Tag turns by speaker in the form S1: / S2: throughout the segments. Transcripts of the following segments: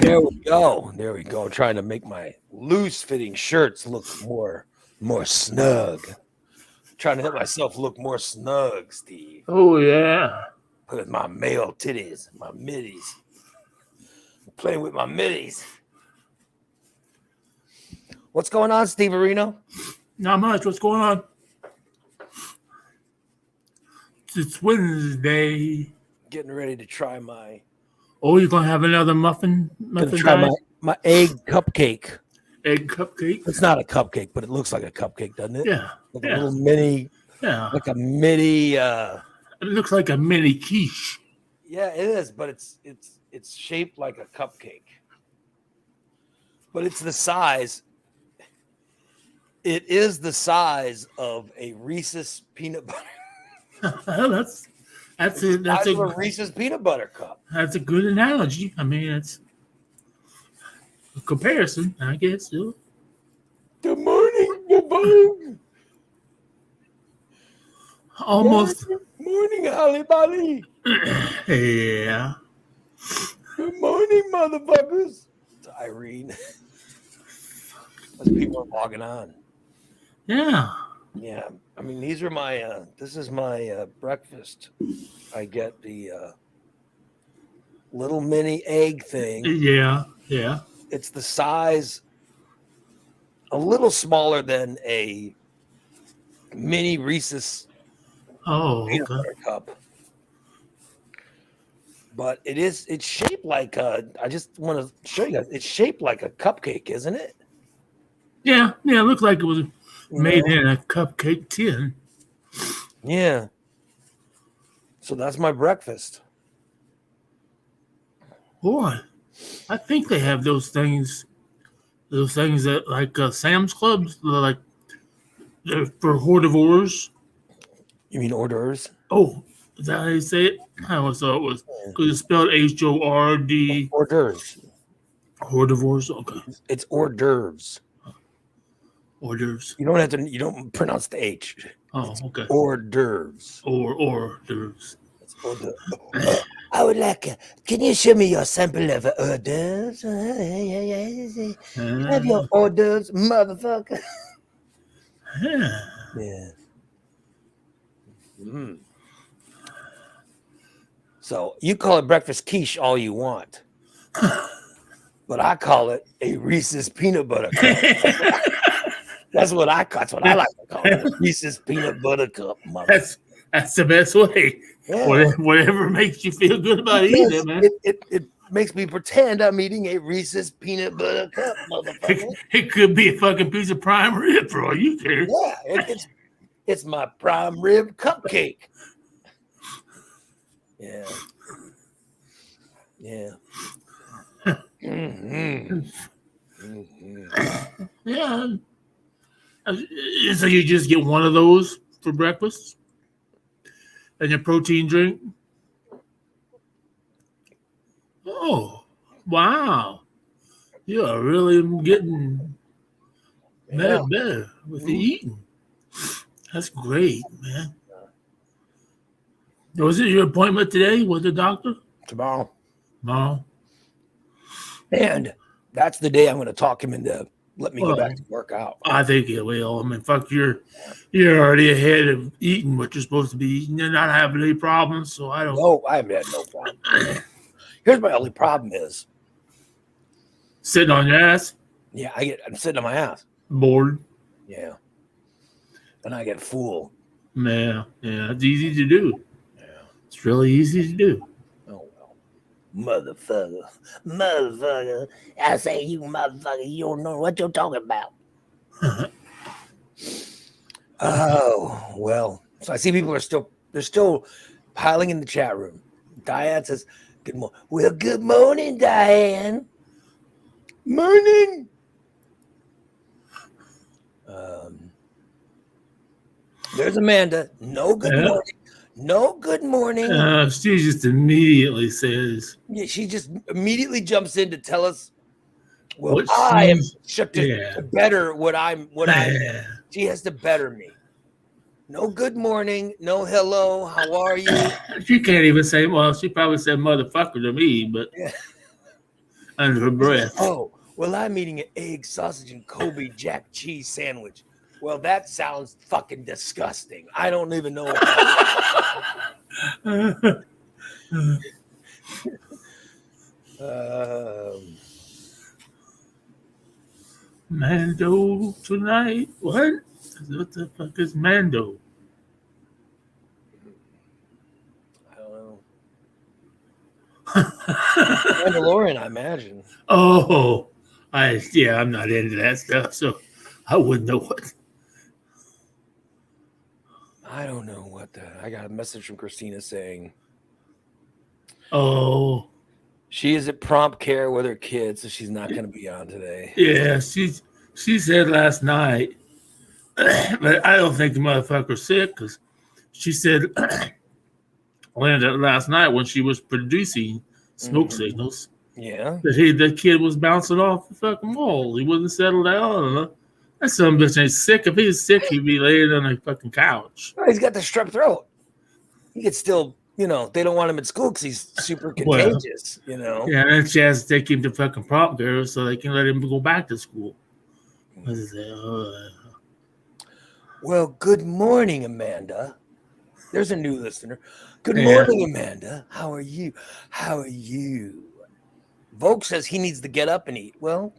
S1: There we go. There we go. Trying to make my loose-fitting shirts look more snug. Trying to help myself look more snug, Steve.
S2: Oh yeah.
S1: With my male titties, my middies. Playing with my middies. What's going on, Steve Areno?
S2: Not much. What's going on? It's Wednesday.
S1: Getting ready to try my.
S2: Oh, you're gonna have another muffin?
S1: Gonna try my egg cupcake.
S2: Egg cupcake?
S1: It's not a cupcake, but it looks like a cupcake, doesn't it?
S2: Yeah.
S1: Like a little mini.
S2: Yeah.
S1: Like a mini.
S2: It looks like a mini quiche.
S1: Yeah, it is, but it's shaped like a cupcake. But it's the size. It is the size of a Reese's peanut butter.
S2: That's
S1: a Reese's peanut butter cup.
S2: That's a good analogy. I mean, it's a comparison, I guess. Too.
S1: Good morning, Boom.
S2: Almost.
S1: Morning, Holly Bolly.
S2: Yeah.
S1: Good morning, motherfuckers. It's Irene. As people are logging on.
S2: Yeah.
S1: Yeah. I mean, these are my. This is my breakfast. I get the little mini egg thing.
S2: Yeah. Yeah.
S1: It's the size, a little smaller than a mini Reese's peanut butter cup. But it's shaped like I just want to show you guys. It's shaped like a cupcake, isn't it?
S2: Yeah. Yeah. It looked like it was made in a cupcake tin.
S1: Yeah. So that's my breakfast.
S2: Boy, I think they have those things that like Sam's Clubs, like for hors.
S1: You mean hors d'oeuvres?
S2: Oh, is that how you say it? I always thought it was because it's spelled HORD.
S1: Hors d'oeuvres.
S2: Hors d'oeuvres. Okay.
S1: It's hors d'oeuvres.
S2: Hors d'oeuvres.
S1: You don't have to. You don't pronounce the H.
S2: Oh, okay.
S1: Hors d'oeuvres.
S2: Hors d'oeuvres.
S1: It's hors d'oeuvres. I would like. Can you show me your sample of hors d'oeuvres? Have your hors d'oeuvres, motherfucker.
S2: Yeah.
S1: Yeah. Mm. So you call it breakfast quiche all you want, but I call it a Reese's peanut butter cup. That's what I like to call it. A Reese's peanut butter cup.
S2: That's the best way. Yeah. Whatever makes you feel good about eating it, man.
S1: It makes me pretend I'm eating a Reese's peanut butter cup, motherfucker.
S2: It could be a fucking piece of prime rib for all you care.
S1: Yeah, it's my prime rib cupcake. Yeah. Yeah. Mm-hmm.
S2: Mm-hmm. Yeah. So you just get one of those for breakfast? And your protein drink? Oh, wow. You are really getting better with the eating. That's great, man. Was it your appointment today with the doctor?
S1: Tomorrow.
S2: Tomorrow.
S1: And that's the day I'm going to talk him into let me go back to work out.
S2: I think it will. I mean, fuck, you're already ahead of eating what you're supposed to be eating. You're not having any problems, so I don't.
S1: No, I haven't had no problem. Here's my only problem is
S2: sitting on your ass.
S1: Yeah, I'm sitting on my ass.
S2: Bored.
S1: Yeah. And I get full.
S2: Yeah, it's easy to do. Yeah. It's really easy to do.
S1: Oh, well. Motherfucker. I say, you motherfucker, you don't know what you're talking about. Oh, well. So I see people they're still piling in the chat room. Diane says, good morning. Well, good morning, Diane. Morning. There's Amanda. No good morning. No good morning.
S2: She just immediately says.
S1: Yeah, she just immediately jumps in to tell us. Well, I am to better what I'm. She has to better me. No good morning. No hello. How are you?
S2: She can't even say. Well, she probably said motherfucker to me, but under her breath.
S1: Oh, well, I'm eating an egg, sausage, and Kobe Jack cheese sandwich. Well, that sounds fucking disgusting. I don't even know what that
S2: Mando tonight. What? What the fuck is Mando?
S1: I don't know. Mandalorian, I imagine.
S2: Oh, I'm not into that stuff, so I wouldn't know what.
S1: I don't know what the. I got a message from Christina saying
S2: Oh,
S1: she is at prompt care with her kids, so she's not going to be on today.
S2: yeah, she said last night, but I don't think the motherfucker's sick because she said last night when she was producing smoke signals.
S1: Yeah.
S2: That the kid was bouncing off the fucking wall. He wouldn't settle down. That son bitch ain't sick. If he was sick, he'd be laying on a fucking couch.
S1: Oh, he's got the strep throat. He could still, they don't want him at school because he's super contagious,
S2: Yeah, and then she has to take him to fucking prompt girl so they can let him go back to school.
S1: Well, good morning, Amanda. There's a new listener. Good morning, Amanda. How are you? Vogue says he needs to get up and eat. Well,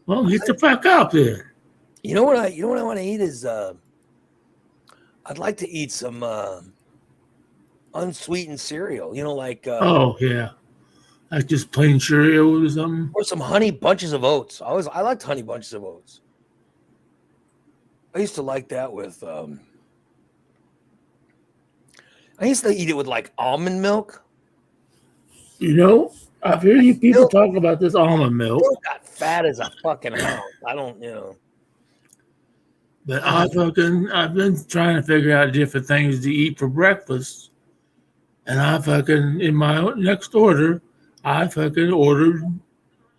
S2: get the fuck up there.
S1: You know what I want to eat is I'd like to eat some unsweetened cereal. Like
S2: like just plain cereal or something,
S1: or some honey bunches of oats. I liked honey bunches of oats. I used to like that with I used to eat it with like almond milk.
S2: I've heard you people talk about this almond milk.
S1: Got fat as a fucking hound. I don't,
S2: But I've been trying to figure out different things to eat for breakfast. And in my next order, I ordered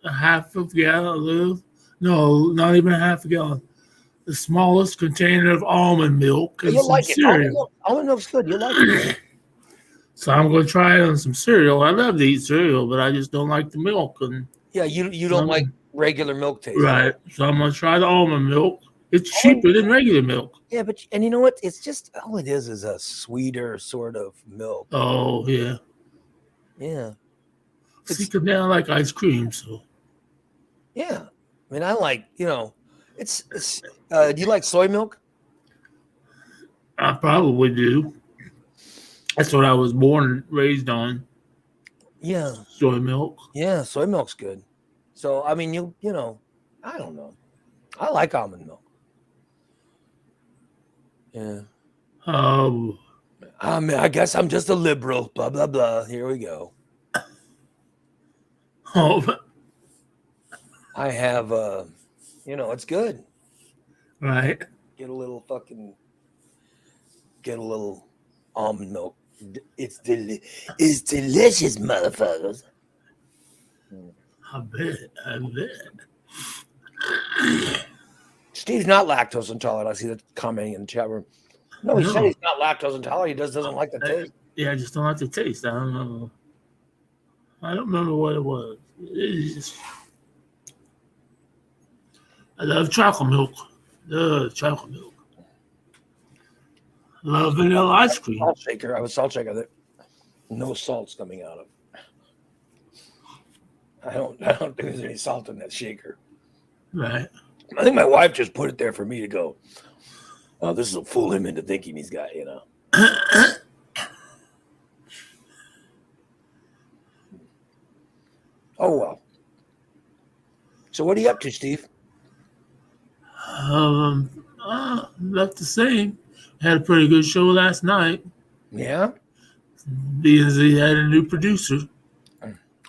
S2: a half a gallon, no, not even a half a gallon, the smallest container of almond milk and some cereal.
S1: Almond milk's good. You'll like it.
S2: So I'm going to try it on some cereal. I love to eat cereal, but I just don't like the milk. And
S1: you don't like regular milk taste.
S2: Right. So I'm going to try the almond milk. It's cheaper than regular milk.
S1: Yeah, and you know what? It's just, all it is a sweeter sort of milk.
S2: Oh, yeah.
S1: Yeah.
S2: See, because now I like ice cream, so.
S1: Yeah. I mean, I like, it's do you like soy milk?
S2: I probably do. That's what I was born and raised on.
S1: Yeah.
S2: Soy milk.
S1: Yeah, soy milk's good. So, I mean, I don't know. I like almond milk. Yeah. I guess I'm just a liberal. Blah, blah, blah. Here we go.
S2: Oh.
S1: I have, it's good.
S2: Right.
S1: Get a little almond milk. It's delicious, motherfuckers.
S2: I bet.
S1: Steve's not lactose intolerant. I see that commenting in the chat room. No, he said he's not lactose intolerant. He doesn't like the taste.
S2: Yeah, I just don't like the taste. I don't know. I don't remember what it was. I love chocolate milk. Chocolate milk. Love vanilla ice cream.
S1: Salt shaker. I have a salt shaker that no salt's coming out of. I don't think there's any salt in that shaker.
S2: Right.
S1: I think my wife just put it there for me to go, oh, this will fool him into thinking he's got, Oh, well. So what are you up to, Steve?
S2: Left the same. Had a pretty good show last night.
S1: Yeah?
S2: Because he had a new producer.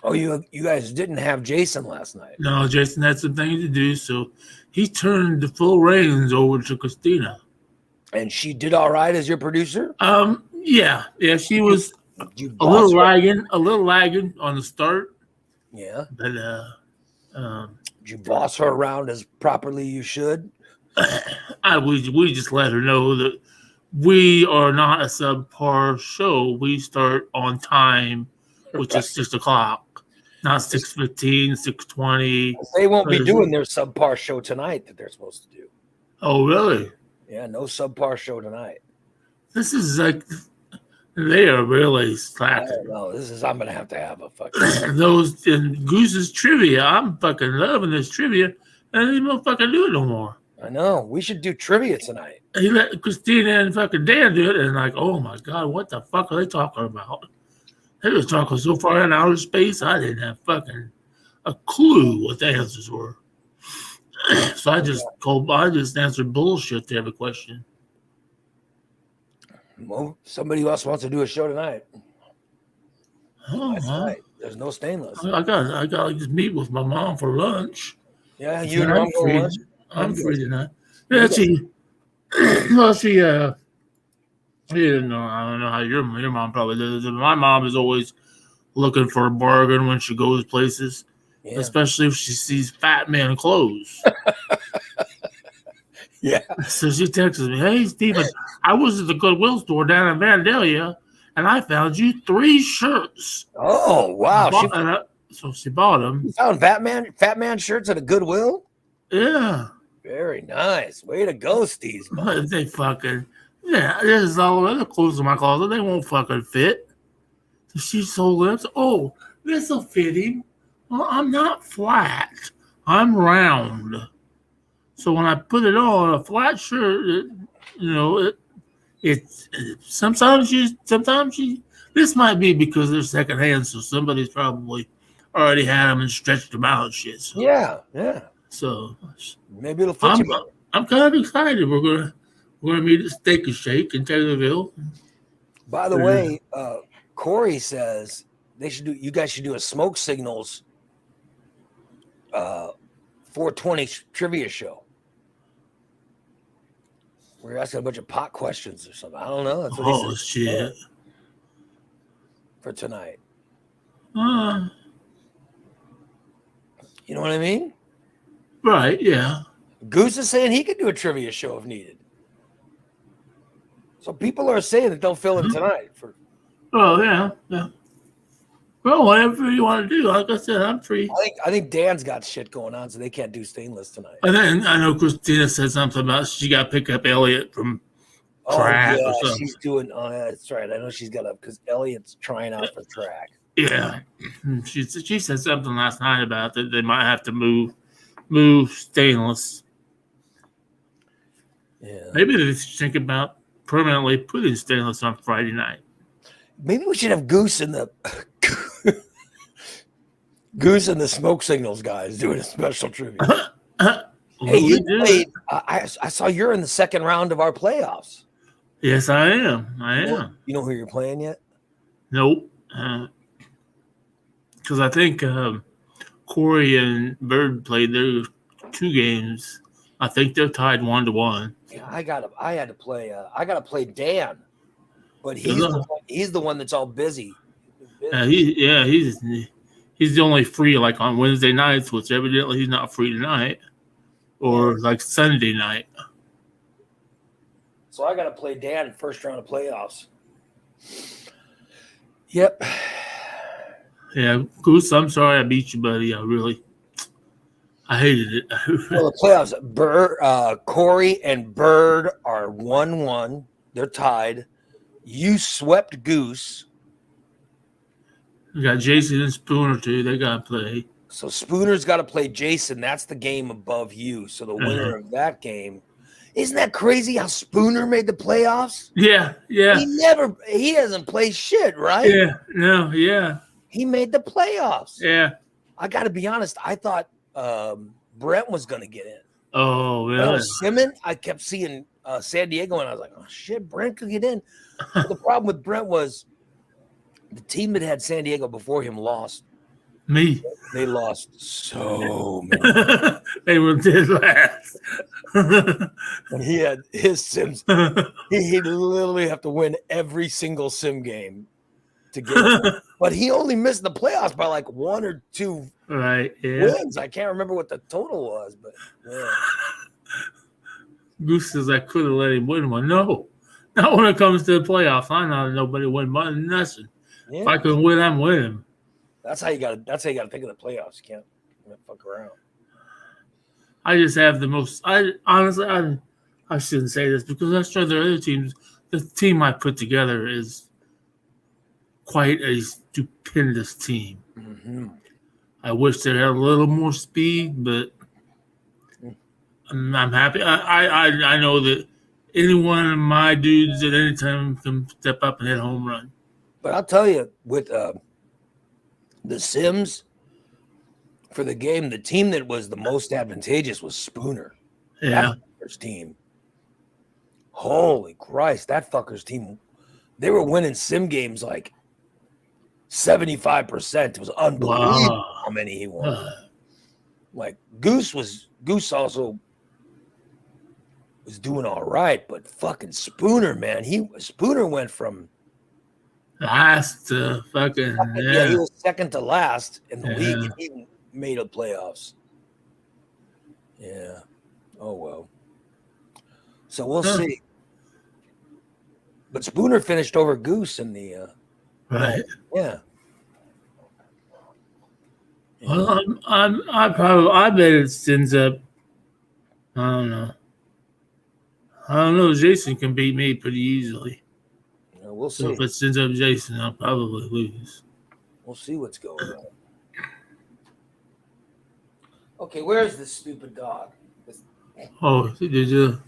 S1: Oh, you guys didn't have Jason last night.
S2: No, Jason had some things to do, so he turned the full reins over to Christina.
S1: And she did all right as your producer?
S2: Yeah, she was a little lagging on the start.
S1: Yeah.
S2: But
S1: did you boss her around as properly you should?
S2: We just let her know that we are not a subpar show. We start on time, which is 6:00, Not 6:15, 6:20.
S1: They won't be doing their subpar show tonight that they're supposed to do.
S2: Oh, really?
S1: Yeah, no subpar show tonight.
S2: This is like they are really slacking.
S1: No, I'm gonna have a fucking
S2: those in Goose's trivia. I'm fucking loving this trivia, and he won't fucking do it no more.
S1: I know. We should do trivia tonight.
S2: He let Christina and fucking Dan do it, and like, oh my god, what the fuck are they talking about? They was talking so far in outer space, I didn't have fucking a clue what the answers were. So I just answered bullshit to every question.
S1: Well, somebody else wants to do a show tonight. Tonight. There's no stainless.
S2: I got to just meet with my mom for lunch.
S1: Yeah, you and mom for lunch.
S2: I'm free tonight. Yeah, she. Well, she. I don't know how your mom probably does it. My mom is always looking for a bargain when she goes places, especially if she sees fat man clothes.
S1: Yeah.
S2: So she texts me, "Hey, Steven, I was at the Goodwill store down in Vandalia, and I found you 3 shirts."
S1: Oh, wow.
S2: So she bought them.
S1: You found fat man shirts at a Goodwill?
S2: Yeah.
S1: Very nice. Way to go, Steve.
S2: They fucking, there's all the other clothes in my closet. They won't fucking fit. So she sold them. So, oh, this will fit him. Well, I'm not flat. I'm round. So when I put it on a flat shirt, sometimes this might be because they're secondhand, so somebody's probably already had them and stretched them out and shit. So.
S1: Yeah.
S2: So
S1: maybe it'll fit you.
S2: I'm kind of excited. We're gonna meet at Steak and Shake in Taylorville.
S1: By the way, Corey says you guys should do a smoke signals 420 trivia show. We're asking a bunch of pot questions or something. I don't know. That's what he said.
S2: Shit.
S1: For tonight. You know what I mean?
S2: Right, yeah.
S1: Goose is saying he could do a trivia show if needed. So people are saying that they'll fill in tonight.
S2: Oh, yeah. Well, whatever you want to do. Like I said, I'm free.
S1: I think Dan's got shit going on, so they can't do stainless tonight.
S2: And then I know Christina said something about she got to pick up Elliot from track or something.
S1: She's doing. That's right. I know she's got to because Elliot's trying out for track.
S2: Yeah, she said something last night about that they might have to move stainless.
S1: Yeah,
S2: maybe they should think about permanently putting stainless on Friday night.
S1: Maybe we should have Goose and the smoke signals guys doing a special trivia. Hey, you played. I saw you're in the second round of our playoffs.
S2: Yes, I am.
S1: You know who you're playing yet?
S2: Nope. Because I think Corey and Bird played their 2 games. I think they're tied 1-1.
S1: Yeah, I had to play. I got to play Dan, but he's the one that's all busy.
S2: He's the only free like on Wednesday nights, which evidently he's not free tonight, or like Sunday night.
S1: So I got to play Dan first round of playoffs. Yep.
S2: Yeah, Goose, I'm sorry I beat you, buddy. I hated it.
S1: Well, the playoffs, Corey and Bird are 1-1. They're tied. You swept Goose.
S2: We got Jason and Spooner too. They got to play.
S1: So Spooner's got to play Jason. That's the game above you. So the winner of that game. Isn't that crazy how Spooner made the playoffs?
S2: Yeah.
S1: He doesn't play shit, right?
S2: Yeah, no, yeah.
S1: He made the playoffs.
S2: Yeah.
S1: I got to be honest. I thought Brent was going to get in.
S2: Oh, really?
S1: Simmons, I kept seeing San Diego, and I was like, oh, shit, Brent could get in. But the problem with Brent was the team that had San Diego before him lost.
S2: Me.
S1: They lost so many.
S2: They were dead last.
S1: And he had his sims. He'd literally have to win every single sim game to get it. But he only missed the playoffs by like 1 or 2 wins. I can't remember what the total was, but yeah.
S2: Goose says I could have let him win one. No, not when it comes to the playoffs. I know nobody win nothing. Yeah. If I could win, I'm winning.
S1: That's how you got to think of the playoffs. You can't fuck around.
S2: I just have the most. I honestly, I shouldn't say this because I'm sure there are other teams. The team I put together is quite a stupendous team.
S1: Mm-hmm.
S2: I wish they had a little more speed, but I'm happy. I know that any one of my dudes at any time can step up and hit a home run.
S1: But I'll tell you, with the Sims for the game, the team that was the most advantageous was Spooner.
S2: Yeah.
S1: That fucker's team. Holy Christ, that fucker's team. They were winning sim games like 75%. It was unbelievable how many he won. Like Goose also was doing all right, but fucking Spooner, man, Spooner went from
S2: last to fucking
S1: he was second to last in the league, and he made the playoffs. Yeah. Oh well. So we'll see. But Spooner finished over Goose in the
S2: right.
S1: Yeah.
S2: Well, I bet it ends up. I don't know. I don't know. Jason can beat me pretty easily.
S1: Yeah, we'll see.
S2: So if it ends up Jason, I'll probably lose.
S1: We'll see what's going on. Okay, where's this stupid dog?
S2: Oh, did you?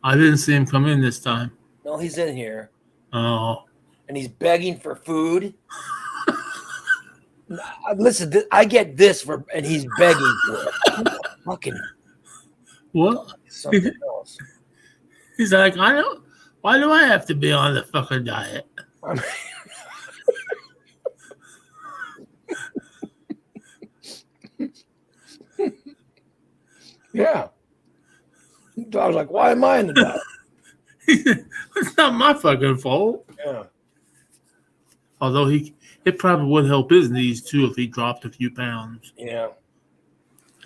S2: I didn't see him come in this time.
S1: No, he's in here.
S2: Oh.
S1: And he's begging for food. Listen, I get this and he's begging for it. Fucking
S2: what?
S1: Something else.
S2: He's like, I don't. Why do I have to be on the fucking diet?
S1: Yeah. I was like, why am I in the diet?
S2: It's not my fucking fault.
S1: Yeah.
S2: Although it probably would help his knees too if he dropped a few pounds.
S1: Yeah.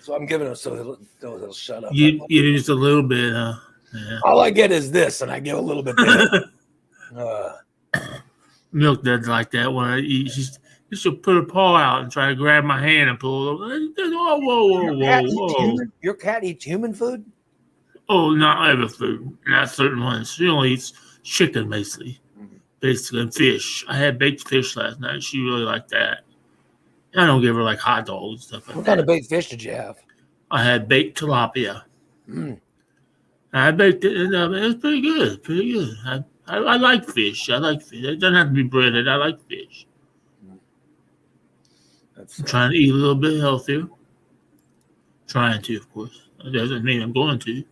S1: So I'm giving him so he'll shut up.
S2: You just a little bit, huh? Yeah.
S1: All I get is this, and I give a little bit there.
S2: Milk does like that when I eat. She'll put her paw out and try to grab my hand and pull it over. Whoa.
S1: Your cat eats human food?
S2: Oh, not every food. Not certain ones. She only eats chicken, basically. Basically, and fish. I had baked fish last night. She really liked that. I don't give her like hot dogs and stuff like that.
S1: What kind of baked fish did you have?
S2: I had baked tilapia. I baked it, and it was pretty good. Pretty good. I like fish. I like fish. It doesn't have to be breaded. I like fish. I'm trying to eat a little bit healthier. Trying to, of course. That doesn't mean I'm going to.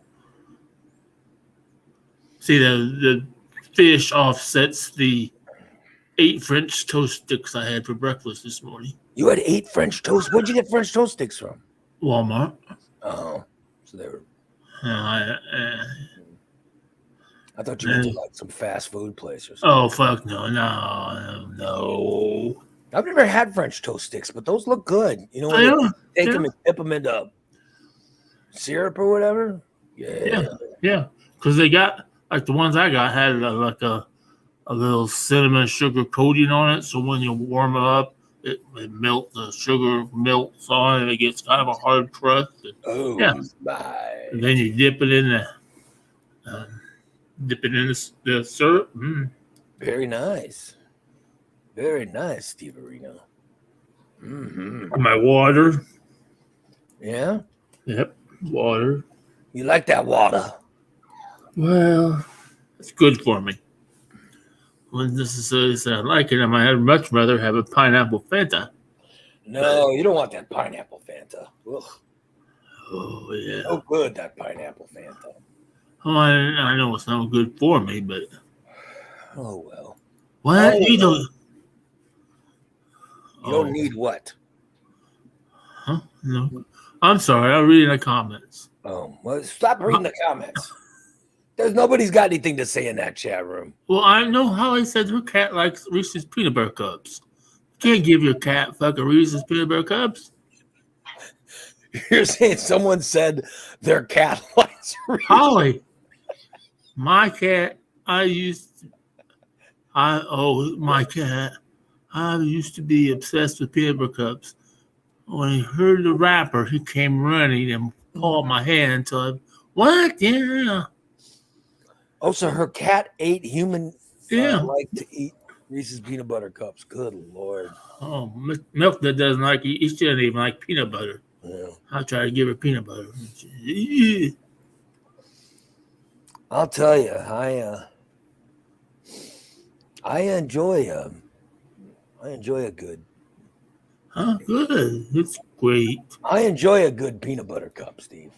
S2: See, the fish offsets the 8 French toast sticks I had for breakfast this morning.
S1: You had 8 French toast? Where'd you get French toast sticks from?
S2: Walmart.
S1: Oh, so they were.
S2: I
S1: thought you went to like some fast food place or something.
S2: Oh, fuck no.
S1: I've never had French toast sticks, but those look good. You know, when you take them and dip them into syrup or whatever.
S2: Yeah. Because they got, like the ones I got had like a little cinnamon sugar coating on it. So when you warm it up, it melts, the sugar melts on it. It gets kind of a hard crust.
S1: My.
S2: And then you dip it in the syrup.
S1: Very nice. Very nice, Steve Areno.
S2: My water.
S1: Yeah?
S2: Yep, water.
S1: You like that water?
S2: Well, it's good for me. Wouldn't necessarily say I like it. I might much rather have a pineapple Fanta.
S1: No, you don't want that pineapple Fanta. Ugh.
S2: Oh, yeah.
S1: No good, that pineapple Fanta.
S2: Oh, I know it's not good for me, but...
S1: Oh, well.
S2: What?
S1: You don't need what?
S2: Huh? No. I'm sorry. I'm reading the comments.
S1: Oh, well, stop reading the comments. Nobody's got anything to say in that chat room.
S2: Well, I know Holly said her cat likes Reese's peanut butter cups. You can't give your cat fucking Reese's peanut butter cups.
S1: You're saying someone said their cat likes Reese's?
S2: Holly, my cat, my cat, I used to be obsessed with peanut butter cups. When he heard the wrapper, he came running and pawed my hand until I, what? Yeah.
S1: Oh, so her cat ate human
S2: Yeah.
S1: like to eat Reese's peanut butter cups. Good Lord.
S2: Oh, Milk that doesn't like it. She doesn't even like peanut butter.
S1: Yeah.
S2: I try to give her peanut butter.
S1: I'll tell you, I enjoy a good
S2: Huh? Good. It's great.
S1: I enjoy a good peanut butter cup, Steve.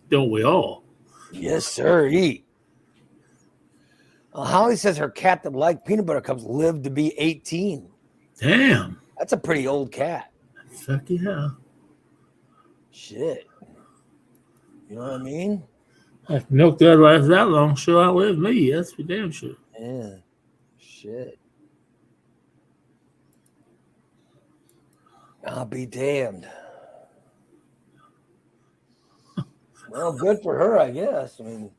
S2: Don't we all?
S1: Yes, sir. Eat. Holly says her cat that liked peanut butter cups lived to be 18.
S2: Damn.
S1: That's a pretty old cat.
S2: Fuck yeah.
S1: Shit. You know what I mean?
S2: If Milk that lasts that long, she'll outlive me. That's for damn sure.
S1: Yeah. Shit. I'll be damned. Well, good for her, I guess. I mean,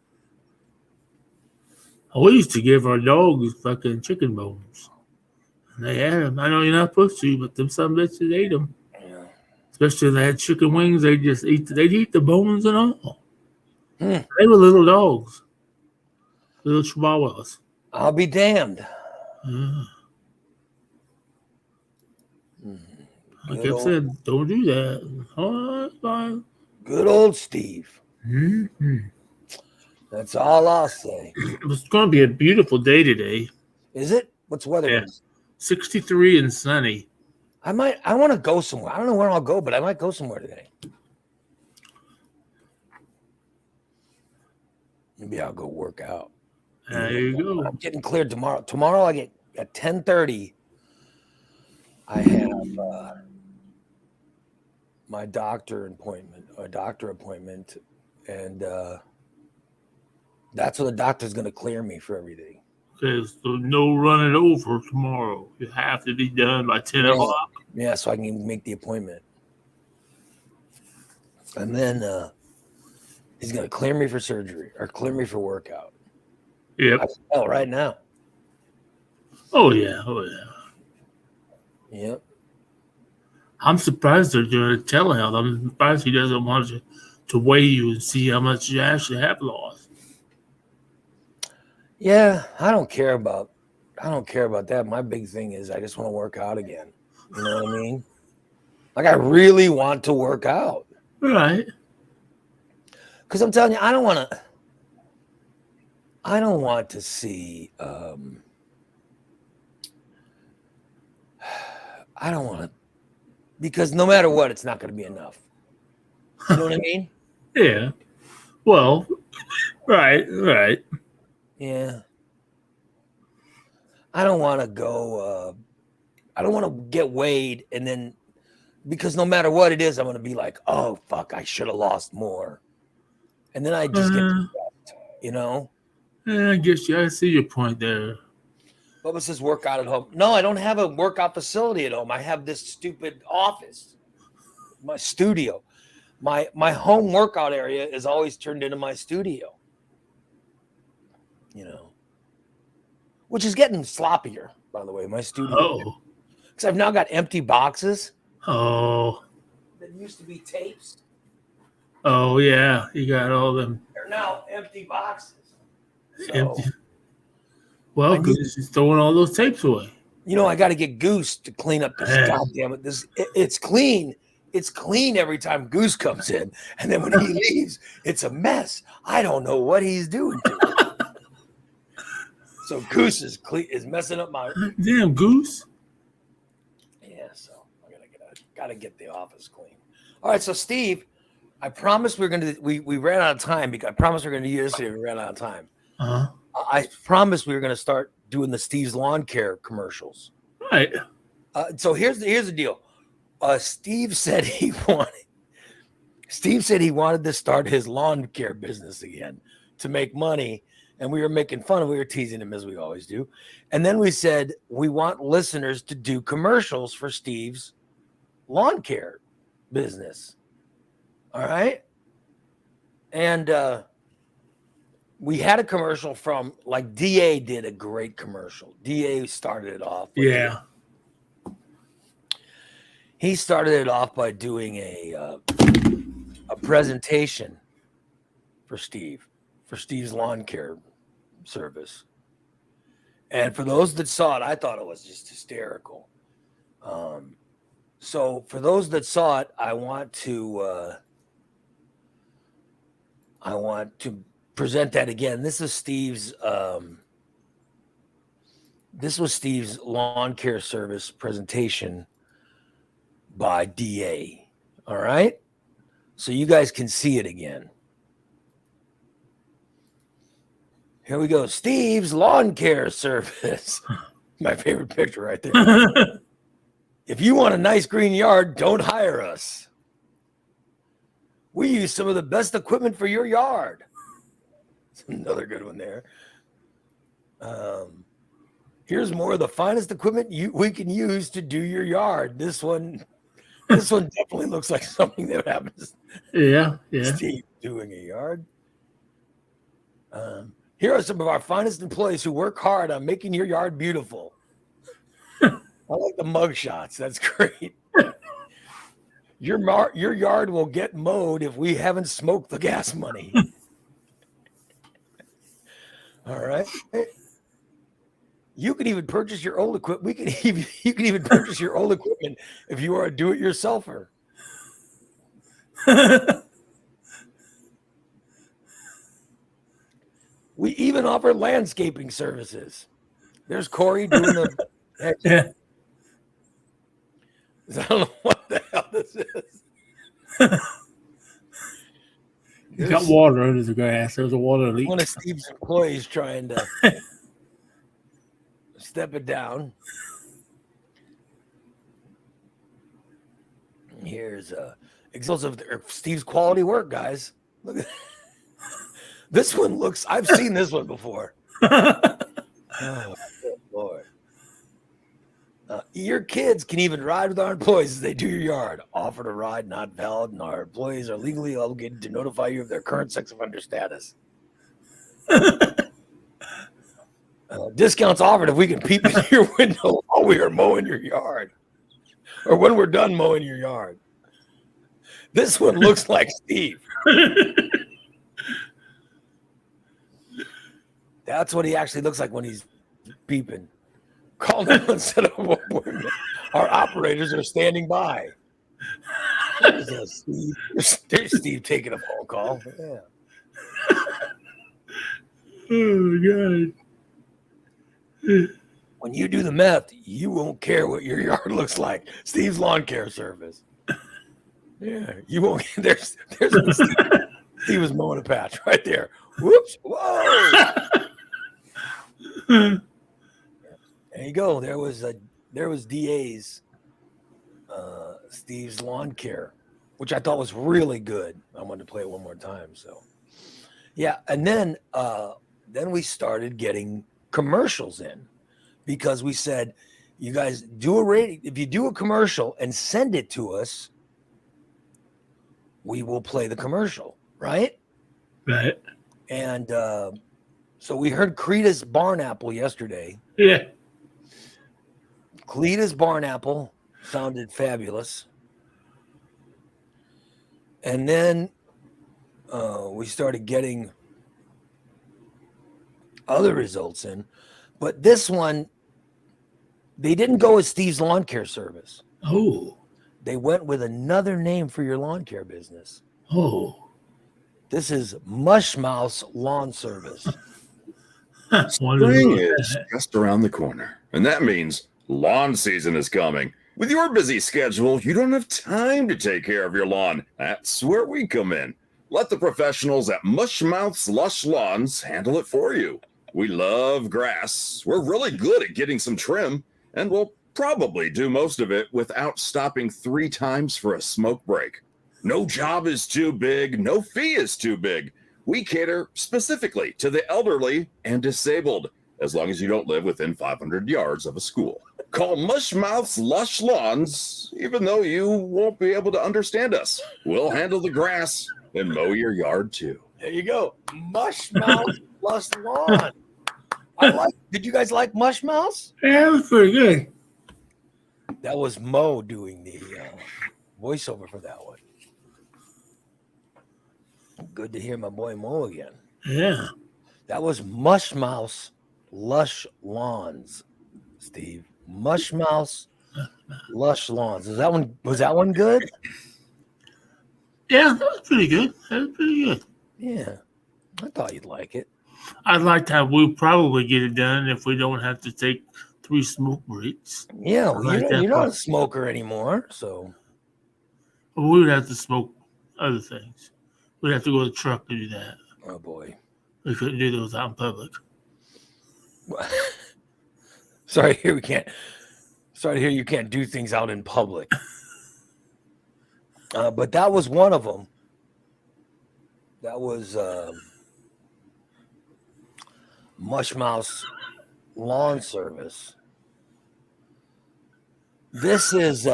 S2: We used to give our dogs fucking chicken bones. And they had them. I know you're not supposed to, but them some bitches ate them.
S1: yeah.
S2: Especially if they had chicken wings, they'd eat the bones and all.
S1: Hmm.
S2: They were little dogs. Little chihuahuas.
S1: I'll be damned.
S2: Yeah. I
S1: Good
S2: kept
S1: old,
S2: saying, don't do that. Oh, that's fine.
S1: good old Steve.
S2: Mm-hmm.
S1: That's all I'll say.
S2: It's going to be a beautiful day today.
S1: Is it? What's weather?
S2: Yeah.
S1: Is?
S2: 63 and sunny.
S1: I want to go somewhere. I don't know where I'll go, but I might go somewhere today. Maybe I'll go work out.
S2: There you go.
S1: I'm getting cleared tomorrow. Tomorrow I get at 10:30. I have my doctor appointment, and that's when the doctor's going to clear me for everything.
S2: Okay, so no running over tomorrow. You have to be done by 10 o'clock.
S1: Yeah, so I can make the appointment. And then he's going to clear me for surgery or clear me for workout.
S2: Yep.
S1: I can tell right now.
S2: Oh, yeah. Oh, yeah.
S1: Yep.
S2: I'm surprised they're doing a telehealth. I'm surprised he doesn't want to weigh you and see how much you actually have lost.
S1: Yeah, I don't care about that. My big thing is I just want to work out again. You know what I mean? Like I really want to work out.
S2: Right.
S1: Because I'm telling you, I don't want to see I don't want to, because no matter what, it's not going to be enough. You know what I mean?
S2: Yeah. Well, right.
S1: Yeah. I don't want to go, I don't want to get weighed and then, because no matter what it is, I'm going to be like, oh, fuck, I should have lost more. And then I just get depressed, you know?
S2: Yeah, I guess I see your point there.
S1: What was this workout at home? No, I don't have a workout facility at home. I have this stupid office, my studio. My home workout area is always turned into my studio. You know, which is getting sloppier, by the way, my studio.
S2: Oh.
S1: Because I've now got empty boxes.
S2: Oh.
S1: That used to be tapes.
S2: Oh, yeah. You got all them.
S1: They're now empty boxes. So,
S2: Empty. Well, because he's throwing all those tapes away.
S1: You know, I got to get Goose to clean up this. Goddamn it! It's clean. It's clean every time Goose comes in, and then when he leaves, it's a mess. I don't know what he's doing to it. So Goose is messing up my
S2: damn Goose.
S1: Yeah, so I gotta get the office clean. All right, so Steve, I promised we ran out of time because I promised we were gonna do this yesterday. We ran out of time.
S2: Uh-huh.
S1: I promised we were going to start doing the Steve's Lawn Care commercials.
S2: Right.
S1: So here's the deal. Steve said he wanted to start his lawn care business again to make money, and we were making fun of. We were teasing him as we always do, and then we said we want listeners to do commercials for Steve's lawn care business. All right, and we had a commercial from like DA did a great commercial. DA started it off.
S2: Yeah.
S1: He started it off by doing a presentation for Steve's lawn care service. And for those that saw it, I thought it was just hysterical. So for those that saw it, I want to present that again. This was Steve's lawn care service presentation by DA. All right. So you guys can see it again. Here we go. Steve's lawn care service. My favorite picture right there. If you want a nice green yard, don't hire us. We use some of the best equipment for your yard. That's another good one there. Here's more of the finest equipment we can use to do your yard. This one definitely looks like something that happens.
S2: Yeah.
S1: Steve doing a yard. Here are some of our finest employees who work hard on making your yard beautiful. I like the mug shots. That's great. Your yard will get mowed if we haven't smoked the gas money. All right. You can even purchase your old equipment. You can even purchase your old equipment if you are a do-it-yourselfer. We even offer landscaping services. There's Corey doing the.
S2: Yeah.
S1: I don't know what the hell this is.
S2: You got water under the grass. There's a water leak.
S1: One of Steve's employees trying to step it down. Here's examples of Steve's quality work, guys. Look at this one. I've seen this one before. Oh, good Lord. Your kids can even ride with our employees as they do your yard. Offer to ride not valid, and our employees are legally obligated to notify you of their current sex offender status. Discounts offered if we can peep in your window while we are mowing your yard, or when we're done mowing your yard. This one looks like Steve. That's what he actually looks like when he's peeping. Call them instead of appointment. Our operators are standing by. There's Steve taking a phone call. Yeah.
S2: Oh, God.
S1: When you do the math, you won't care what your yard looks like. Steve's lawn care service. Yeah, you won't. There's Steve was mowing a patch right there. Whoops! Whoa! There you go. There was DA's Steve's lawn care, which I thought was really good. I wanted to play it one more time. So, yeah, and then we started getting commercials in because we said, you guys do a rating. If you do a commercial and send it to us, we will play the commercial, right?
S2: Right.
S1: And so we heard Creta's Barn Apple yesterday.
S2: Yeah.
S1: Cleta's Barn Apple sounded fabulous. And then we started getting other results in. But this one, they didn't go with Steve's Lawn Care Service.
S2: Oh.
S1: They went with another name for your lawn care business.
S2: Oh.
S1: This is Mushmouth's Lawn Service.
S3: Spring is just around the corner, and that means lawn season is coming. With your busy schedule, you don't have time to take care of your lawn. That's where we come in. Let the professionals at Mushmouth's Lush Lawns handle it for you. We love grass. We're really good at getting some trim, and we'll probably do most of it without stopping 3 times for a smoke break. No job is too big, no fee is too big. We cater specifically to the elderly and disabled, as long as you don't live within 500 yards of a school. Call Mushmouth's Lush Lawns, even though you won't be able to understand us. We'll handle the grass and mow your yard too.
S1: There you go. Mushmouth Lush Lawn. Did you guys like Mushmouth?
S2: Yeah, it was pretty good.
S1: That was Mo doing the voiceover for that one. Good to hear my boy Mo again.
S2: Yeah.
S1: That was Mushmouth Lush Lawns, Steve. Mushmouth Lush Lawns. Was that one good?
S2: Yeah, that was pretty good. That was pretty good.
S1: Yeah. I thought you'd like it.
S2: I'd like to have, we'll probably get it done if we don't have to take 3 smoke breaks.
S1: Yeah,
S2: I like that
S1: you're not a
S2: part.
S1: smoker anymore, so
S2: But we would have to smoke other things. We'd have to go to the truck to do that.
S1: oh boy.
S2: We couldn't do those out in public.
S1: Sorry to hear you can't do things out in public. But that was one of them. That was Mushmouth Lawn Service. This is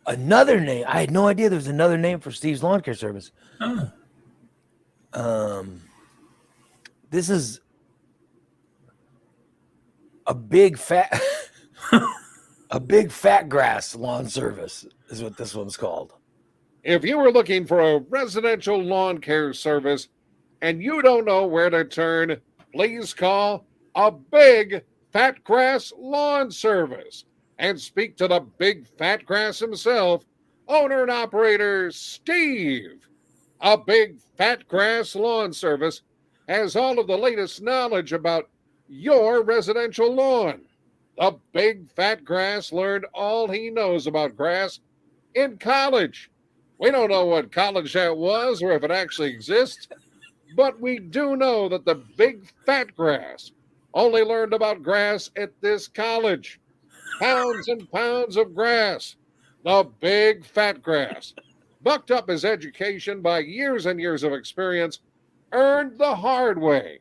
S1: another name. I had no idea there was another name for Steve's Lawn Care Service.
S2: Oh.
S1: This is a big fat grass lawn service is what this one's called.
S4: If you were looking for a residential lawn care service and you don't know where to turn, please call a Big Fat Grass Lawn Service and speak to the Big Fat Grass himself, owner and operator Steve. A Big Fat Grass Lawn Service has all of the latest knowledge about your residential lawn. The Big Fat Grass learned all he knows about grass in college. We don't know what college that was or if it actually exists, but we do know that the Big Fat Grass only learned about grass at this college. Pounds and pounds of grass. The Big Fat Grass, bucked up his education by years and years of experience, earned the hard way.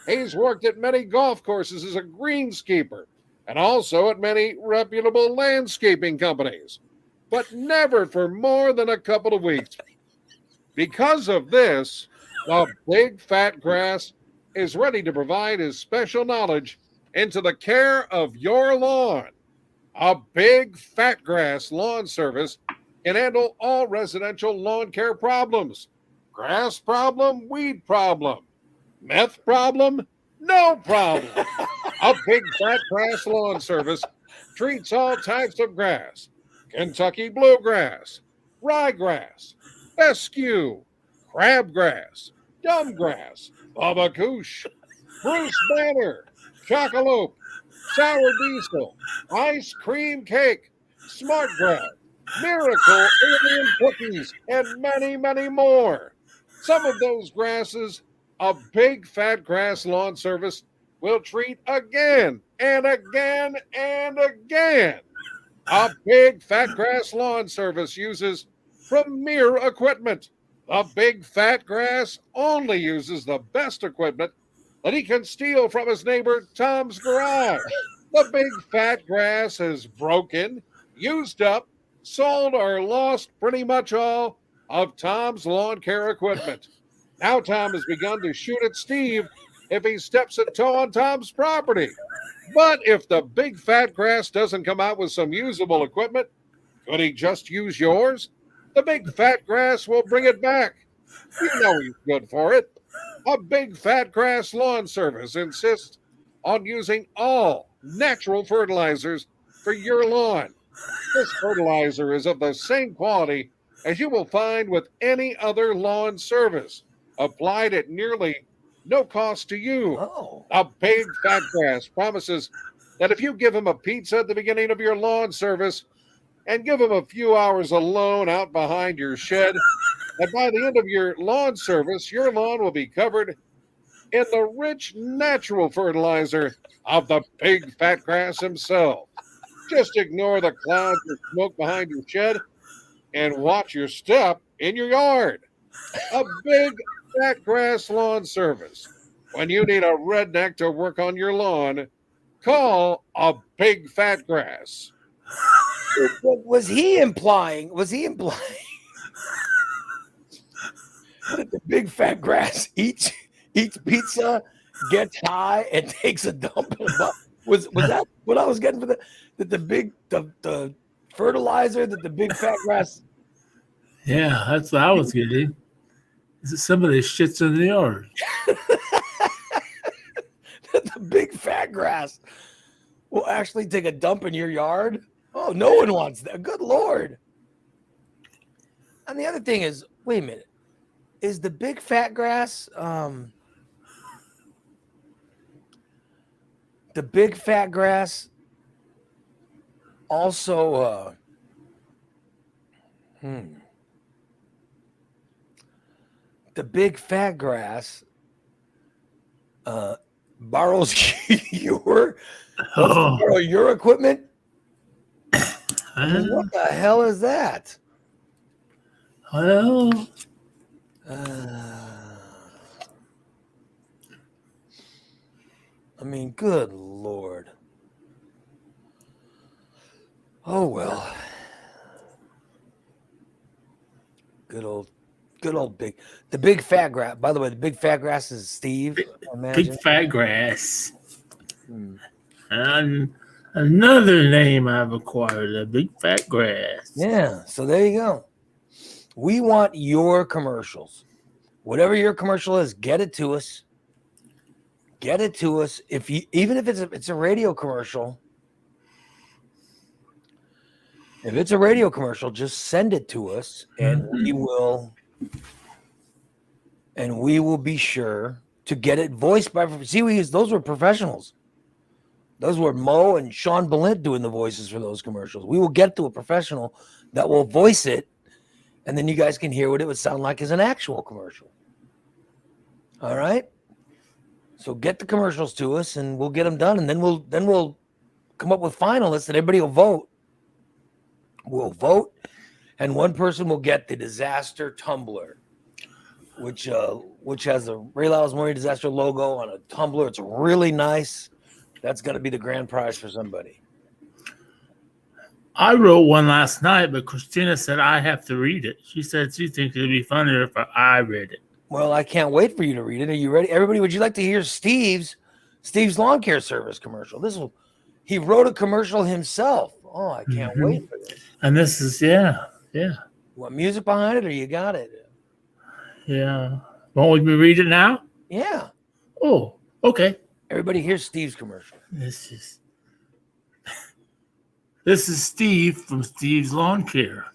S4: He's worked at many golf courses as a greenskeeper and also at many reputable landscaping companies, but never for more than a couple of weeks. Because of this, the Big Fat Grass is ready to provide his special knowledge into the care of your lawn. A Big Fat Grass Lawn Service can handle all residential lawn care problems. Grass problem, weed problem. Meth problem, no problem. A Big Fat Grass Lawn Service treats all types of grass. Kentucky bluegrass, ryegrass, fescue, crabgrass, dumbgrass, baba goosh, Bruce Banner, chocolate, sour diesel, ice cream cake, smart grass, miracle alien cookies, and many, many more. Some of those grasses, a Big Fat Grass Lawn Service will treat again and again and again. A Big Fat Grass Lawn Service uses premier equipment. The Big Fat Grass only uses the best equipment that he can steal from his neighbor Tom's garage. The Big Fat Grass has broken, used up, sold, or lost pretty much all of Tom's lawn care equipment. Now Tom has begun to shoot at Steve if he steps a toe on Tom's property. But if the Big Fat Grass doesn't come out with some usable equipment, could he just use yours? The Big Fat Grass will bring it back. You know he's good for it. A Big Fat Grass Lawn Service insists on using all natural fertilizers for your lawn. This fertilizer is of the same quality as you will find with any other lawn service, applied at nearly no cost to you.
S1: Oh.
S4: A Big Fat Grass promises that if you give him a pizza at the beginning of your lawn service and give him a few hours alone out behind your shed, that by the end of your lawn service, your lawn will be covered in the rich natural fertilizer of the Big Fat Grass himself. Just ignore the clouds of smoke behind your shed and watch your step in your yard. A Big Fat Grass Lawn Service. When you need a redneck to work on your lawn, call a Big Fat Grass.
S1: Was he implying? that the big fat grass eats pizza, gets high, and takes a dump in a butt. Was that what I was getting for the fertilizer that the big fat grass?
S2: Yeah, that's what I was getting. Is it somebody shits in the yard?
S1: The big fat grass will actually take a dump in your yard? Oh, no one wants that. Good Lord. And the other thing is, wait a minute. Is the big fat grass the big fat grass also the big fat grass borrows your borrow your equipment? I mean, what the hell is that?
S2: Well,
S1: I mean, good Lord. Oh well. Good old the big fat grass. By the way, the big fat grass is Steve. I imagine.
S2: big fat grass. And another name I've acquired, a big fat grass.
S1: Yeah. So there you go. We want your commercials. Whatever your commercial is, get it to us. Get it to us. If you even if it's a radio commercial. If it's a radio commercial, just send it to us, and we will be sure to get it voiced by. See, those were professionals. Those were Mo and Sean Balint doing the voices for those commercials. We will get to a professional that will voice it, and then you guys can hear what it would sound like as an actual commercial. All right. So get the commercials to us, and we'll get them done, and then we'll come up with finalists, and everybody will vote. We'll vote, and one person will get the disaster tumbler, which has the Ray Lytles Morning Disaster logo on a tumbler. It's really nice. That's going to be the grand prize for somebody.
S2: I wrote one last night, but Christina said I have to read it. She said she thinks it'd be funnier if I read it.
S1: Well, I can't wait for you to read it. Are you ready? Everybody, would you like to hear Steve's lawn care service commercial? He wrote a commercial himself. Oh, I can't wait for this.
S2: And this is, yeah.
S1: You want music behind it, or you got it?
S2: Yeah. Won't we read it now?
S1: Yeah.
S2: Oh, okay.
S1: Everybody here's Steve's commercial.
S2: This is Steve from Steve's Lawn Care,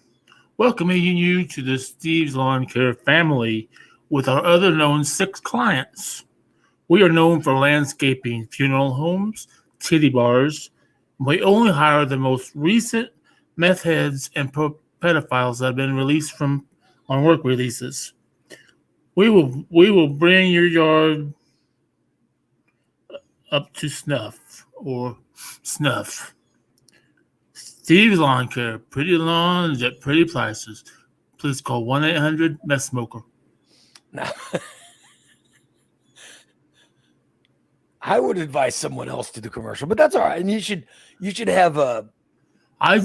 S2: welcoming you to the Steve's Lawn Care family with our other known 6 clients. We are known for landscaping funeral homes, titty bars. We only hire the most recent meth heads and pedophiles that have been released from on work releases. We will bring your yard up to snuff or snuff. Steve's Lawn Care, pretty lawns at pretty prices. Please call 1-800-MESS-SMOKER.
S1: Now, I would advise someone else to do commercial, but that's all right. And you should have a.
S2: I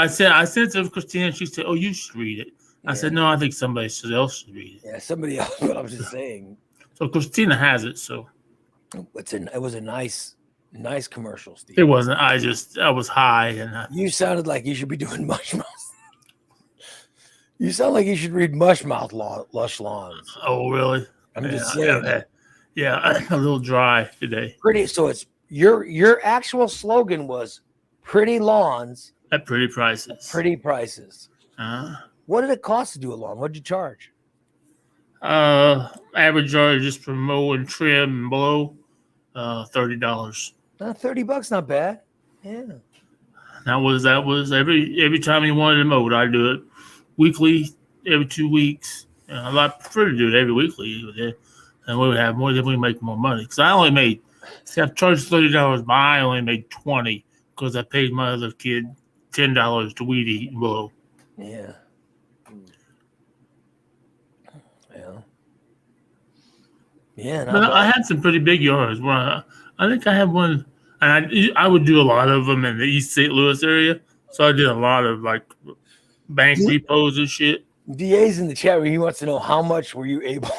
S2: sent it to Christina, and she said, "Oh, you should read it." I said, "No, I think somebody else should read it."
S1: Yeah, somebody else. But I was just saying.
S2: So Christina has it. So
S1: it was a nice commercial, Steve.
S2: It wasn't. I was high, and
S1: you sounded like you should be doing mush mouth. You sound like you should read Mush Mouth Lush Lawns.
S2: Oh, really?
S1: I'm just saying.
S2: Yeah, a little dry today.
S1: Pretty. So it's your actual slogan was "Pretty lawns
S2: at pretty prices."
S1: Pretty prices. What did it cost to do a lawn? What did you charge?
S2: Average charge just for mow and trim and blow, $30.
S1: $30, not bad. Yeah.
S2: That was every time you wanted to mow, I do it weekly, every 2 weeks. I prefer to do it every weekly, and we would have more than we make more money. Because I only made, I've charged $30, but I only made $20 because I paid my other kid $10 to weed eat and blow.
S1: Yeah. Yeah.
S2: But I had some pretty big yards. Where I think I had one, and I would do a lot of them in the East St. Louis area. So I did a lot of like bank repos and shit.
S1: DA's in the chat room. He wants to know how much meth were you able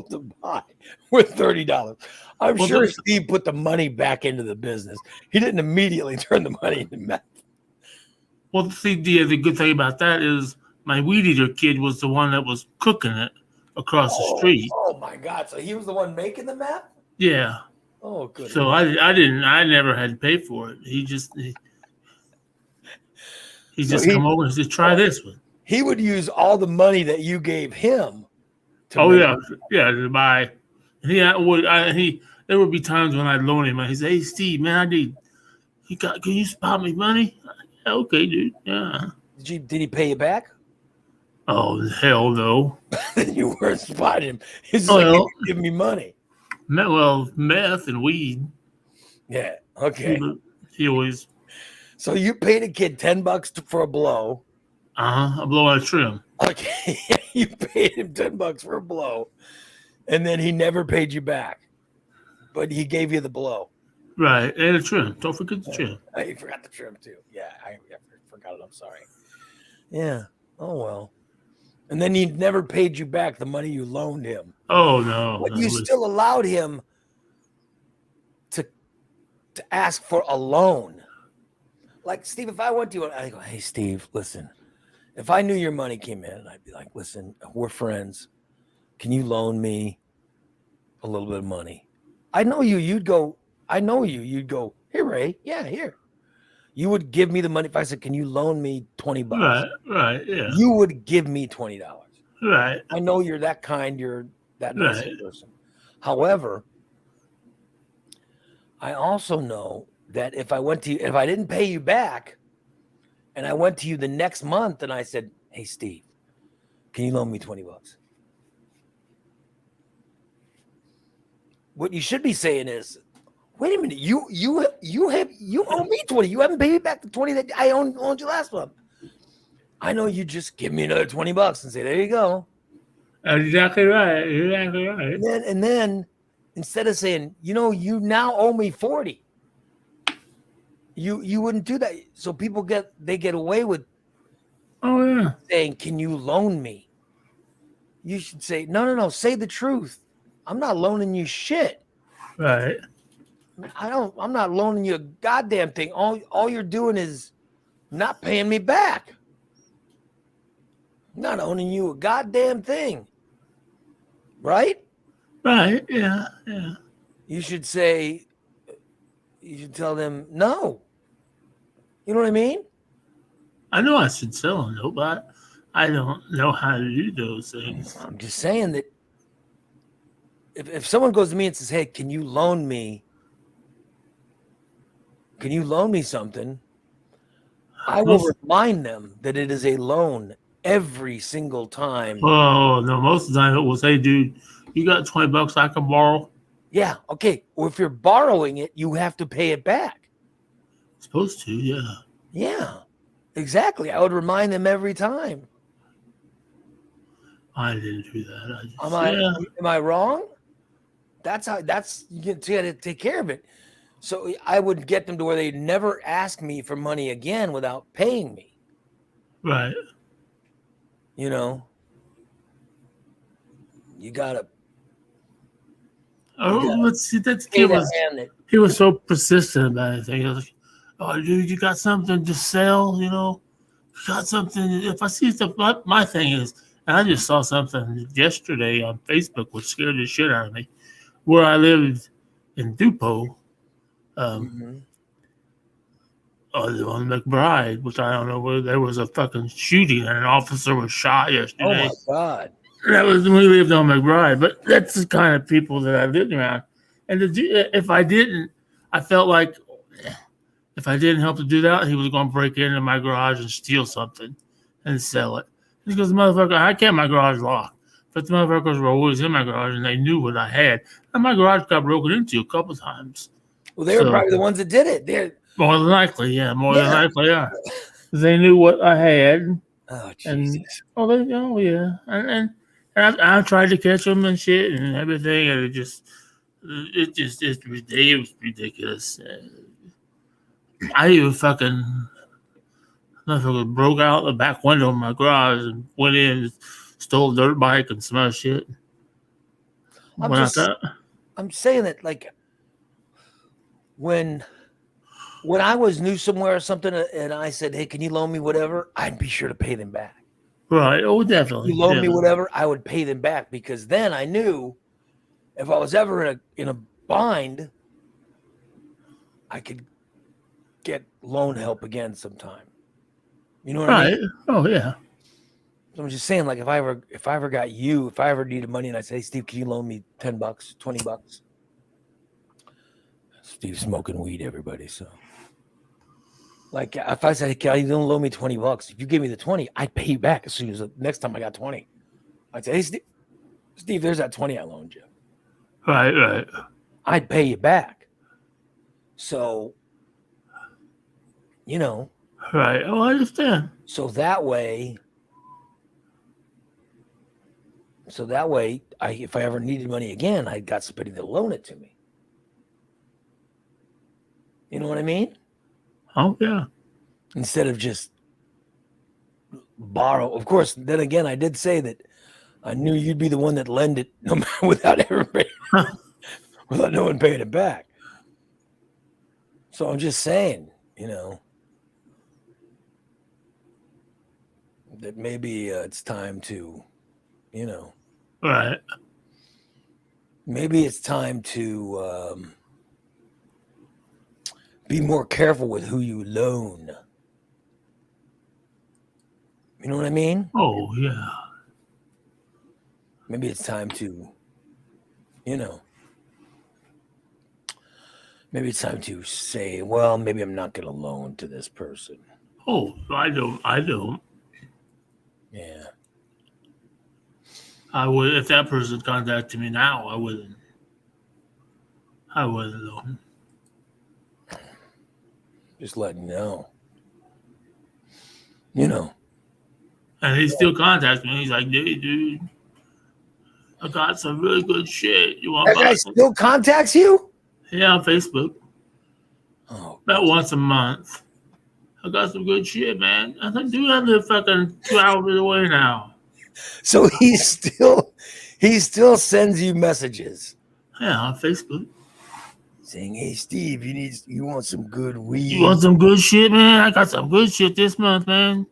S1: to buy with $30? I'm
S2: Well,
S1: sure
S2: this-
S1: Steve put the money back into the business. He didn't immediately turn the money into meth.
S2: Well, see, the good thing about that is my weed eater kid was the one that was cooking it across the street.
S1: Oh my God! So he was the one making the meth?
S2: Yeah.
S1: Oh, good.
S2: So I never had to pay for it. He just come over and said, "Try this one."
S1: He would use all the money that you gave him.
S2: Oh yeah, to buy. There would be times when I'd loan him. He'd say, "Hey Steve, man, can you spot me money?" Yeah, okay, dude. Yeah.
S1: Did he pay you back?
S2: Oh hell no.
S1: You weren't spotting him. He's
S2: Well,
S1: give me money.
S2: Meth and weed.
S1: Yeah. Okay.
S2: He always.
S1: So you paid a kid $10 for a blow.
S2: A blow on a trim.
S1: Okay. You paid him $10 for a blow, and then he never paid you back, but he gave you the blow.
S2: Right, and a trim. Don't forget the trim.
S1: I forgot the trim too. Yeah, I forgot it. I'm sorry. Yeah. Oh well. And then he never paid you back the money you loaned him.
S2: Oh no.
S1: But you still allowed him to ask for a loan. Like Steve, if I went to you and I go, "Hey Steve, listen, if I knew your money came in, I'd be like, listen, we're friends. Can you loan me a little bit of money?" I know you. You'd go, "Here, Ray. Yeah, here." You would give me the money if I said, "Can you loan me $20?"
S2: Right, yeah.
S1: You would give me $20.
S2: Right.
S1: I know you're that kind. You're that nice person. However, I also know that if I didn't pay you back, and I went to you the next month and I said, "Hey Steve, can you loan me $20?" What you should be saying is, "Wait a minute, you owe me 20. You haven't paid me back the 20 that I owed you last month. I know you just give me another $20 and say, there you go."
S2: Exactly right. Exactly right.
S1: And then instead of saying, you now owe me 40, you wouldn't do that. So people get away with saying, "Can you loan me?" You should say, no, say the truth. I'm not loaning you shit.
S2: Right.
S1: I'm not loaning you a goddamn thing. All you're doing is not paying me back. I'm not owning you a goddamn thing. Right?
S2: Right. Yeah. Yeah.
S1: You should tell them no. You know what I mean?
S2: I know I should sell them, though, but I don't know how to do those things.
S1: I'm just saying that if someone goes to me and says, "Hey, can you loan me something?" I will remind them that it is a loan every single time.
S2: Oh no! Most of the time it was, "Hey, dude, you got $20 I can borrow?"
S1: Yeah. Okay. Or if you're borrowing it, you have to pay it back.
S2: Supposed to, yeah.
S1: Yeah. Exactly. I would remind them every time.
S2: I didn't do that.
S1: Am I wrong? You got to take care of it. So I would get them to where they'd never ask me for money again without paying me.
S2: Right.
S1: You gotta.
S2: Let's see. He was so persistent about it. He was like, "Oh, dude, you got something to sell? You got something?" If I see stuff, my thing is, and I just saw something yesterday on Facebook which scared the shit out of me. Where I lived in Dupo, on McBride, which I don't know where there was a fucking shooting and an officer was shot yesterday.
S1: Oh my God.
S2: That was when we lived on McBride, but that's the kind of people that I lived around. And I felt like if I didn't help to do that, he was going to break into my garage and steal something and sell it. He goes, "Motherfucker, I kept my garage locked, but the motherfuckers were always in my garage and they knew what I had. And my garage got broken into a couple times."
S1: Well, they were probably the ones that did it. They're
S2: more than likely, yeah. They knew what I had.
S1: Oh Jesus!
S2: Yeah. And I tried to catch them and shit and everything, and it was ridiculous. I even fucking Motherfucker broke out the back window of my garage and went in, and stole a dirt bike and some other shit.
S1: I'm
S2: Went out
S1: just,
S2: there.
S1: I'm saying that like when I was new somewhere or something, and I said, "Hey, can you loan me whatever?" I'd be sure to pay them back.
S2: Right. Oh, definitely.
S1: You loan me
S2: definitely.
S1: whatever, I would pay them back because then I knew if I was ever in a bind, I could get loan help again sometime. You know what I
S2: Right.
S1: mean?
S2: Oh, yeah.
S1: So I'm just saying, like if I ever needed money and I say, "Hey, Steve, can you loan me $10, $20?" Steve's smoking weed, everybody. So like if I said, "Hey, can you don't loan me $20?" If you give me the 20, I'd pay you back as soon as the next time I got 20. I'd say, "Hey, Steve, there's that 20 I loaned you."
S2: Right. Right.
S1: I'd pay you back. So, you know,
S2: Right. Oh, I understand.
S1: so that way, if I ever needed money again, I got somebody to loan it to me. You know what I mean?
S2: Oh, yeah.
S1: Instead of just borrow. Of course, then again, I did say that I knew you'd be the one that lend it no matter without everybody, without no one paying it back. So I'm just saying, that maybe it's time to,
S2: Right.
S1: maybe it's time to be more careful with who you loan. You know what I mean?
S2: Oh, yeah.
S1: Maybe it's time to, maybe it's time to say, well, maybe I'm not going to loan to this person.
S2: Oh, I don't. I don't.
S1: Yeah.
S2: I would, if that person contacted me now, I wouldn't. I wouldn't loan.
S1: Just letting you know. You know.
S2: And he still contacts me. He's like, dude, I got some really good shit. You want
S1: That
S2: to buy
S1: guy
S2: some?
S1: still contacts you?
S2: Yeah, on Facebook.
S1: Oh,
S2: About once a month. I got some good shit, man. I think, dude, I live fucking 2 hours away now.
S1: so he still sends you messages
S2: Yeah, on Facebook.
S1: saying, "Hey, Steve, you want some good weed?"
S2: You want some good shit, man? I got some good shit this month, man.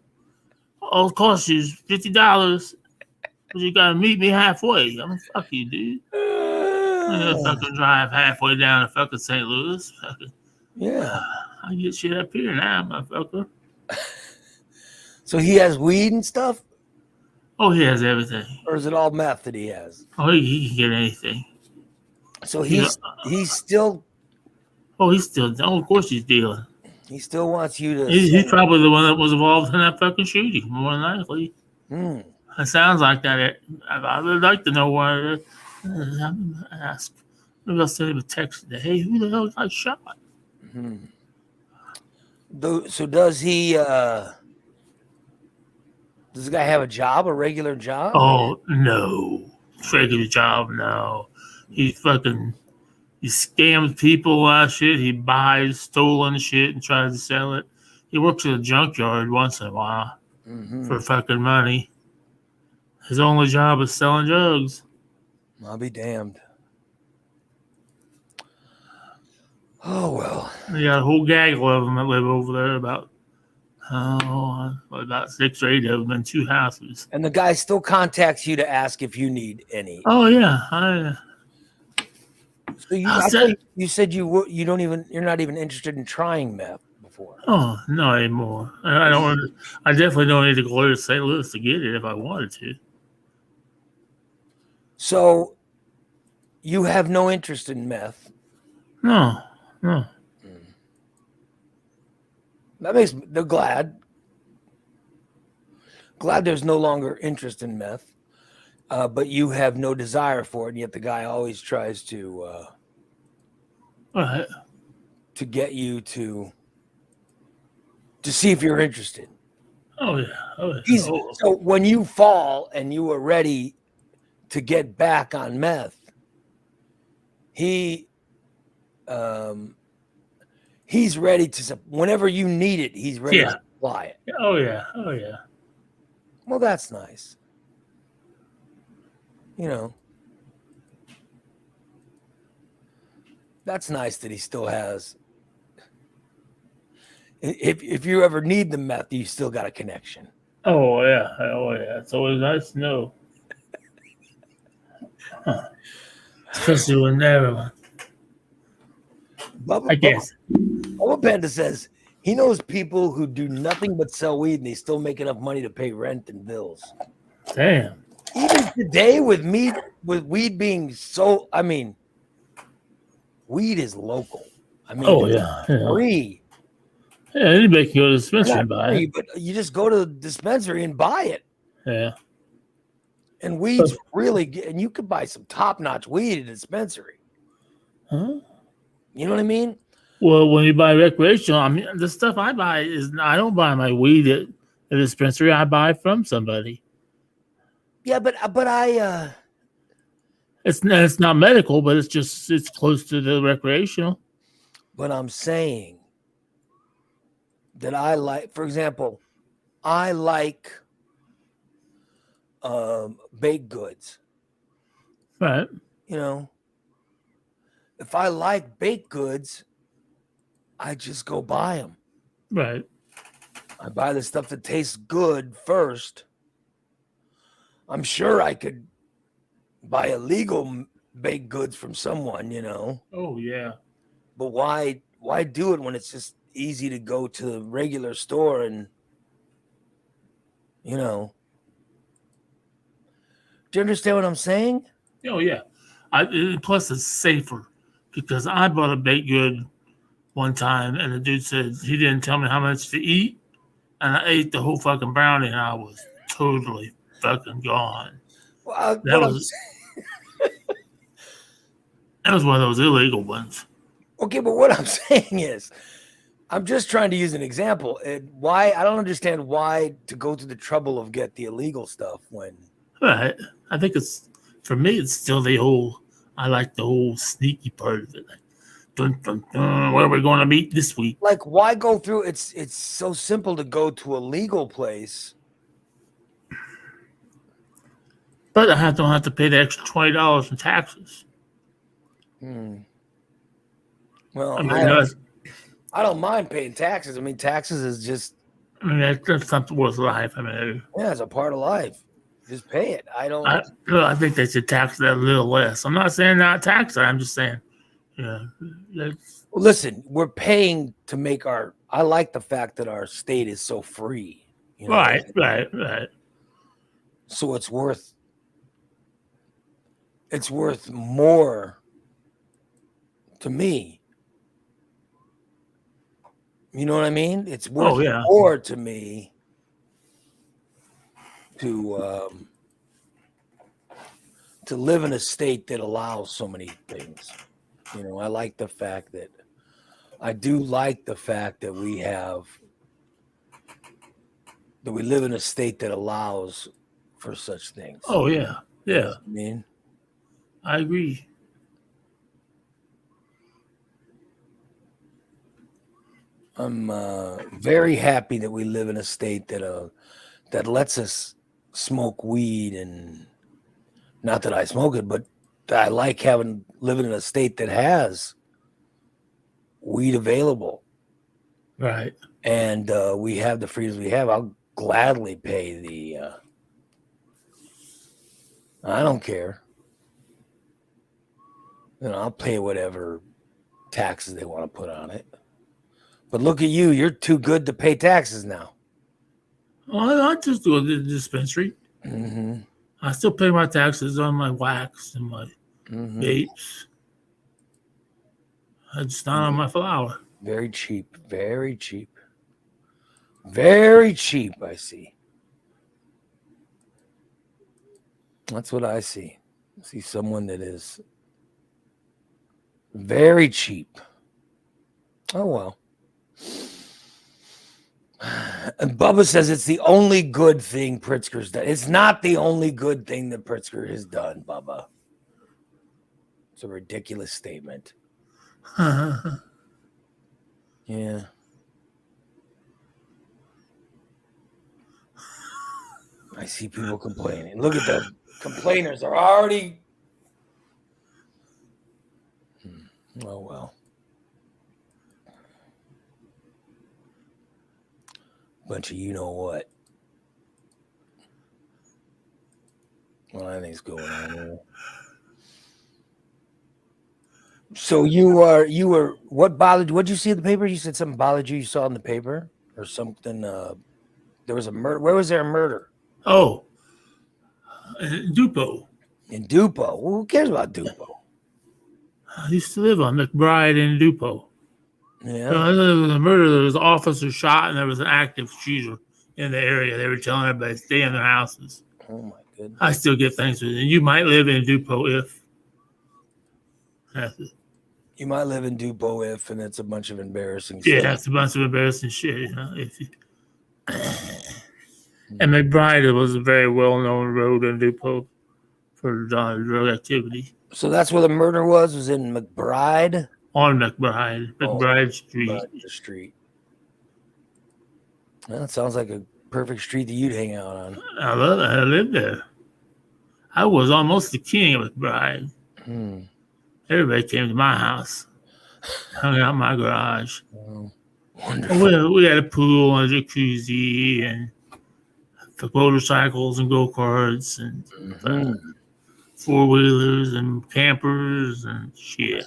S2: Oh, it costs you $50. But you gotta meet me halfway. I'm like, fuck you, dude. I'm gonna fucking drive halfway down to fucking St. Louis. Fucking,
S1: Yeah.
S2: I get shit up here now, motherfucker.
S1: So he has weed and stuff,
S2: Oh, he has everything.
S1: or is it all meth that he has?
S2: Oh, he can get anything.
S1: So
S2: You know,
S1: he's still
S2: oh, he's still. Oh, of course he's dealing.
S1: he still wants you to.
S2: He's probably the one that was involved in that fucking shooting, more than likely.
S1: Hmm.
S2: It sounds like that. I would like to know why. Ask. Maybe I'll send him a text today. Hey, who the hell got shot?
S1: Hmm. So does he? Does the guy have a job, a regular job?
S2: Oh no, regular job. No, he scams people and shit. He buys stolen shit and tries to sell it. He works at a junkyard once in a while for fucking money. His only job is selling drugs.
S1: I'll be damned. Oh well.
S2: They got a whole gaggle of them that live over there. About 6 or 8 of them in 2 houses.
S1: And the guy still contacts you to ask if you need any.
S2: Oh yeah,
S1: So you said you're not even interested in trying meth before.
S2: Oh, not anymore. I don't. I definitely don't need to go to St. Louis to get it if I wanted to.
S1: So you have no interest in meth.
S2: No.
S1: That makes me glad there's no longer interest in meth, but you have no desire for it, and yet the guy always tries to
S2: Right.
S1: to get you to see if you're interested.
S2: Oh yeah.
S1: So when you fall and you are ready to get back on meth, he's ready to, whenever you need it, he's ready.
S2: Yeah.
S1: Fly it.
S2: Oh yeah. Oh yeah.
S1: Well, that's nice. You know, that's nice that he still has. If you ever need the meth, you still got a connection.
S2: Oh yeah. Oh yeah. It's always nice to know. Huh. Especially when everyone.
S1: Bubba,
S2: I guess.
S1: Bubba Panda says he knows people who do nothing but sell weed and they still make enough money to pay rent and bills.
S2: Damn.
S1: Even today, with weed being so, I mean, weed is local. I mean,
S2: Oh
S1: it's
S2: yeah. Yeah.
S1: free.
S2: Yeah. Anybody can go to the
S1: Or
S2: dispensary
S1: not
S2: and buy
S1: free,
S2: it.
S1: but you just go to the dispensary and buy it.
S2: Yeah.
S1: And weed's really good. And you could buy some top-notch weed at a dispensary.
S2: Huh?
S1: You know what I mean?
S2: Well, when you buy recreational, I mean, the stuff I buy is I don't buy my weed at the dispensary. I buy from somebody.
S1: Yeah, but I
S2: It's not medical, but it's close to the recreational.
S1: but I'm saying that I like, for example, I like baked goods.
S2: Right.
S1: You know, if I like baked goods, I just go buy them.
S2: Right.
S1: I buy the stuff that tastes good first. I'm sure I could buy illegal baked goods from someone, you know.
S2: Oh yeah.
S1: But why do it when it's just easy to go to the regular store and, you know. Do you understand what I'm saying?
S2: Oh yeah. Plus it's safer because I bought a baked good one time and the dude said he didn't tell me how much to eat, and I ate the whole fucking brownie and I was totally fucking gone.
S1: Well,
S2: That was that was one of those illegal ones.
S1: okay, but what I'm saying is, I'm just trying to use an example. Why I don't understand why to go to the trouble of get the illegal stuff when.
S2: Right. I think it's for me. It's still the whole. I like the whole sneaky part of it. Like, dun, dun, dun, where are we going to meet this week?
S1: Like, why go through? It's so simple to go to a legal place.
S2: But don't have to pay the extra $20 in taxes.
S1: Hmm. Well,
S2: I mean,
S1: I don't mind paying taxes. I mean, taxes is just
S2: that's something worth life. I mean,
S1: yeah, it's a part of life. Just pay it. I don't.
S2: I think they should tax that a little less. I'm not saying not tax it. I'm just saying, yeah, that's
S1: Listen, we're paying to make our. I like the fact that our state is so free. You know,
S2: right.
S1: so it's worth more to me. You know what I mean? It's worth
S2: Oh yeah,
S1: more to me to live in a state that allows so many things. You know, I like the fact that we live in a state that allows for such things.
S2: oh yeah.
S1: You know what I mean?
S2: I agree.
S1: I'm very happy that we live in a state that lets us smoke weed, and not that I smoke it, but I like living in a state that has weed available,
S2: Right.
S1: and we have the freedoms we have. I'll gladly pay I don't care. You know, I'll pay whatever taxes they want to put on it. But look at you. You're too good to pay taxes now.
S2: Well, I just go to the dispensary.
S1: Mm-hmm.
S2: I still pay my taxes on my wax and my vapes. It's not on my flower.
S1: Very cheap. Very cheap. Very cheap, I see. That's what I see. I see someone that is very cheap. Oh, well. And Bubba says it's the only good thing Pritzker's done. It's not the only good thing that Pritzker has done, Bubba. It's a ridiculous statement. Yeah. I see people complaining. Look at the complainers are already. Oh well. Bunch of you know what. Well, I think's going on here. So you were what bothered? What'd you see in the paper? You said something bothered you. You saw in the paper or something. There was a murder. Where was there a murder?
S2: Oh, Dupo.
S1: In Dupo. Well, who cares about Dupo?
S2: I used to live on McBride in Dupo.
S1: Yeah.
S2: There was a murder. There was an officer shot, and there was an active shooter in the area. They were telling everybody to stay in their houses.
S1: Oh my goodness.
S2: I still get things with it. You might live in Dupo if.
S1: You might live in Dupo if, and it's a bunch of embarrassing
S2: Yeah,
S1: stuff.
S2: it's a bunch of embarrassing shit. You know, and McBride was a very well-known road in Dupo for drug activity.
S1: So that's where the murder was in McBride?
S2: On McBride Street.
S1: McBride Street. Well, it sounds like a perfect street that you'd hang out on.
S2: I love it. I lived there. I was almost the king of McBride. Everybody came to my house, hung out in my garage.
S1: Oh, wonderful.
S2: We had a pool and a jacuzzi and motorcycles and go-karts and four-wheelers and campers and shit.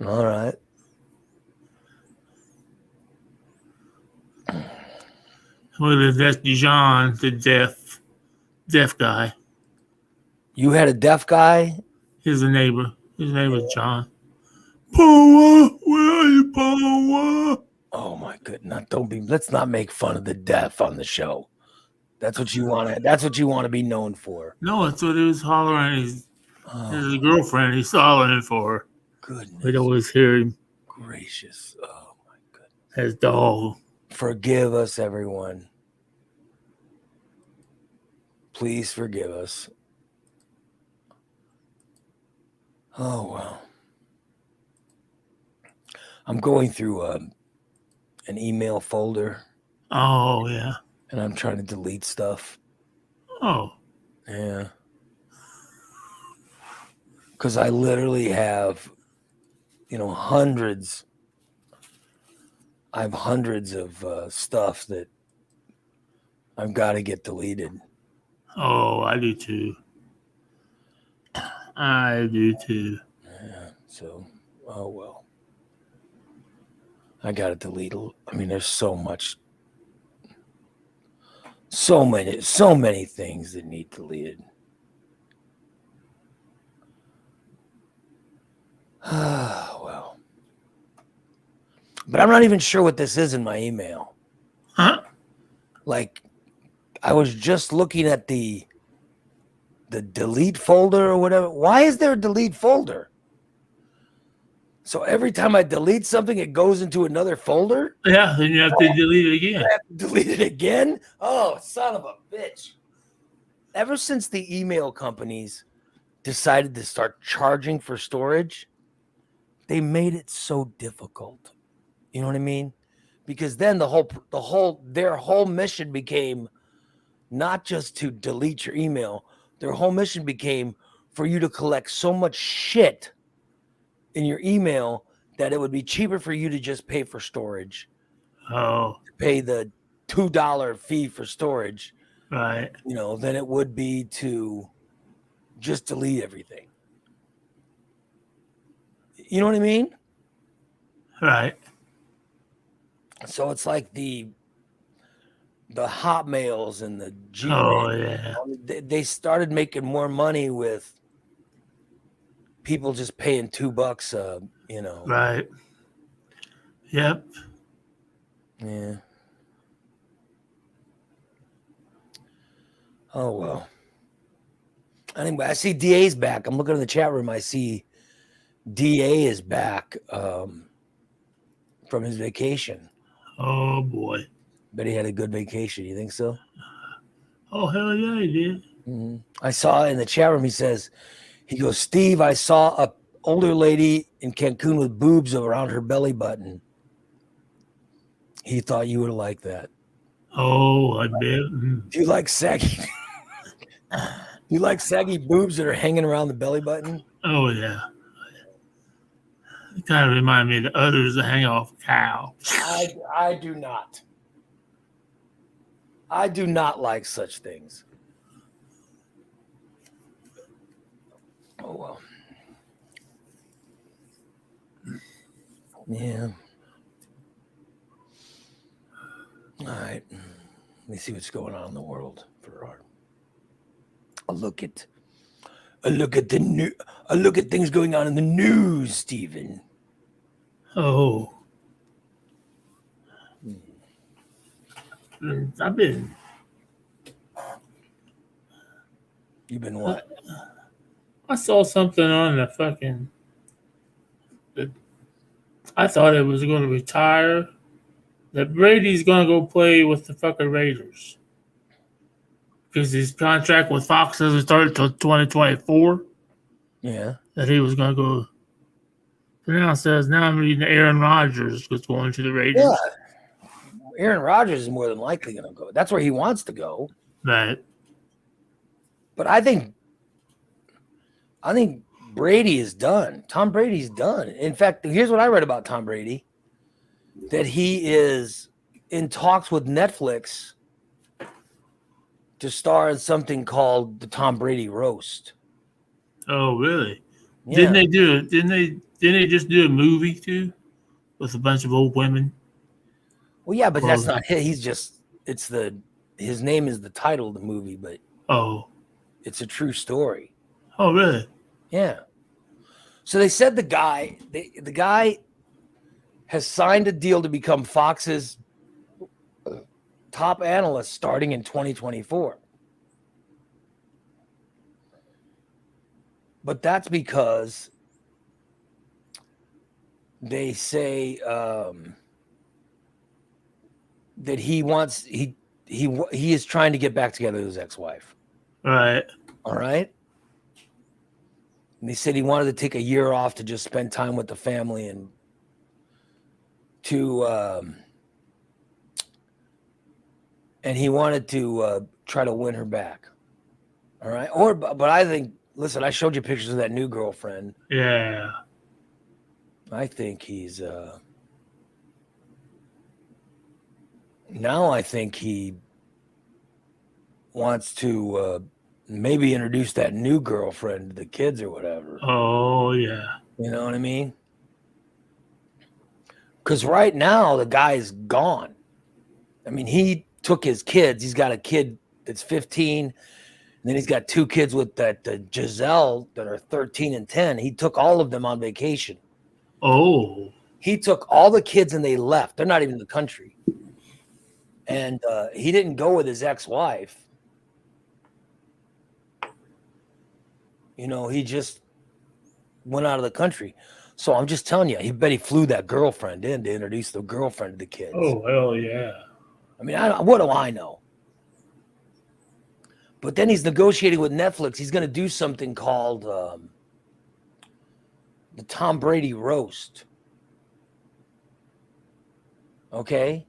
S1: All right.
S2: We lived at Dijon, the deaf guy.
S1: You had a deaf guy?
S2: He's a neighbor. His name was John. Power, where are you, Power?
S1: Oh my goodness! Let's not make fun of the deaf on the show. That's what you want. That's what you want to be known for.
S2: No, that's what he was hollering. His girlfriend. He's hollering for her.
S1: Goodness.
S2: We'd always hear him.
S1: Gracious. Oh my goodness.
S2: His dog.
S1: Forgive us, everyone. Please forgive us. Oh, well. I'm going through an email folder.
S2: Oh, yeah.
S1: And I'm trying to delete stuff.
S2: Oh.
S1: Yeah. Because I literally have, hundreds. I have hundreds of stuff that I've got to get deleted.
S2: Oh, I do too.
S1: Yeah, so, oh well. I got to delete. There's so much. So many things that need deleted. Well. But I'm not even sure what this is in my email.
S2: Huh?
S1: Like, I was just looking at the delete folder or whatever. Why is there a delete folder? So every time I delete something, it goes into another folder?
S2: Yeah, then you have to delete it again.
S1: I have to delete it again? Oh, son of a bitch. Ever since the email companies decided to start charging for storage, they made it so difficult. You know what I mean? Because then their whole mission became not just to delete your email. Their whole mission became for you to collect so much shit in your email that it would be cheaper for you to just pay for storage.
S2: Oh.
S1: Pay the $2 fee for storage.
S2: Right.
S1: Than it would be to just delete everything. You know what I mean?
S2: Right.
S1: So it's like the Hotmails and the Gmail.
S2: Oh, yeah.
S1: They started making more money with people just paying $2,
S2: Right. Yep.
S1: Yeah. Oh, well. Anyway, I see DA's back. I'm looking in the chat room. I see DA is back from his vacation.
S2: Oh, boy.
S1: Bet he had a good vacation. You think so?
S2: Oh, hell yeah, he did.
S1: Mm-hmm. I saw in the chat room, he goes, Steve, I saw a older lady in Cancun with boobs around her belly button. He thought you would have liked that.
S2: Oh, I bet. Mm.
S1: Do you like saggy? Do you like saggy boobs that are hanging around the belly button?
S2: Oh, yeah. It kind of reminded me of the others that hang off a cow.
S1: I do not. I do not like such things. Oh well. Yeah. All right. Let me see what's going on in the world for our. A look at the new. A look at things going on in the news, Stephen.
S2: Oh. I've been.
S1: You've been what?
S2: I saw something on the fucking. I thought it was going to retire. That Brady's going to go play with the fucking Raiders. Because his contract with Fox doesn't start until 2024.
S1: Yeah.
S2: That he was going to go. So now it says, now I'm reading Aaron Rodgers is going to the Raiders.
S1: Yeah. Aaron Rodgers is more than likely going to go. That's where he wants to go.
S2: Right.
S1: But I think Brady is done. Tom Brady's done. In fact, here's what I read about Tom Brady: that he is in talks with Netflix to star in something called the Tom Brady roast.
S2: Oh, really?
S1: Yeah.
S2: Didn't they just do a movie too with a bunch of old women?
S1: Well, yeah, but that's not him. He's just his name is the title of the movie, but it's a true story.
S2: Oh, really?
S1: Yeah. So they said the guy has signed a deal to become Fox's top analyst starting in 2024. But that's because they say that he is trying to get back together with his ex-wife.
S2: Right.
S1: All right. And they said he wanted to take a year off to just spend time with the family and he wanted to try to win her back. All right. But I think, listen, I showed you pictures of that new girlfriend.
S2: Yeah.
S1: I think he's now I think he wants to maybe introduce that new girlfriend to the kids or whatever.
S2: Oh, yeah.
S1: You know what I mean? Because right now the guy's gone. I mean, he took his kids. He's got a kid that's 15, and then he's got two kids with that Giselle that are 13 and 10. He took all of them on vacation.
S2: Oh.
S1: He took all the kids and they left. They're not even in the country. And he didn't go with his ex-wife. You know, he just went out of the country. So I'm just telling you, he flew that girlfriend in to introduce the girlfriend to the kids.
S2: Oh, hell yeah.
S1: I mean, what do I know? But then he's negotiating with Netflix. He's going to do something called the Tom Brady roast. Okay.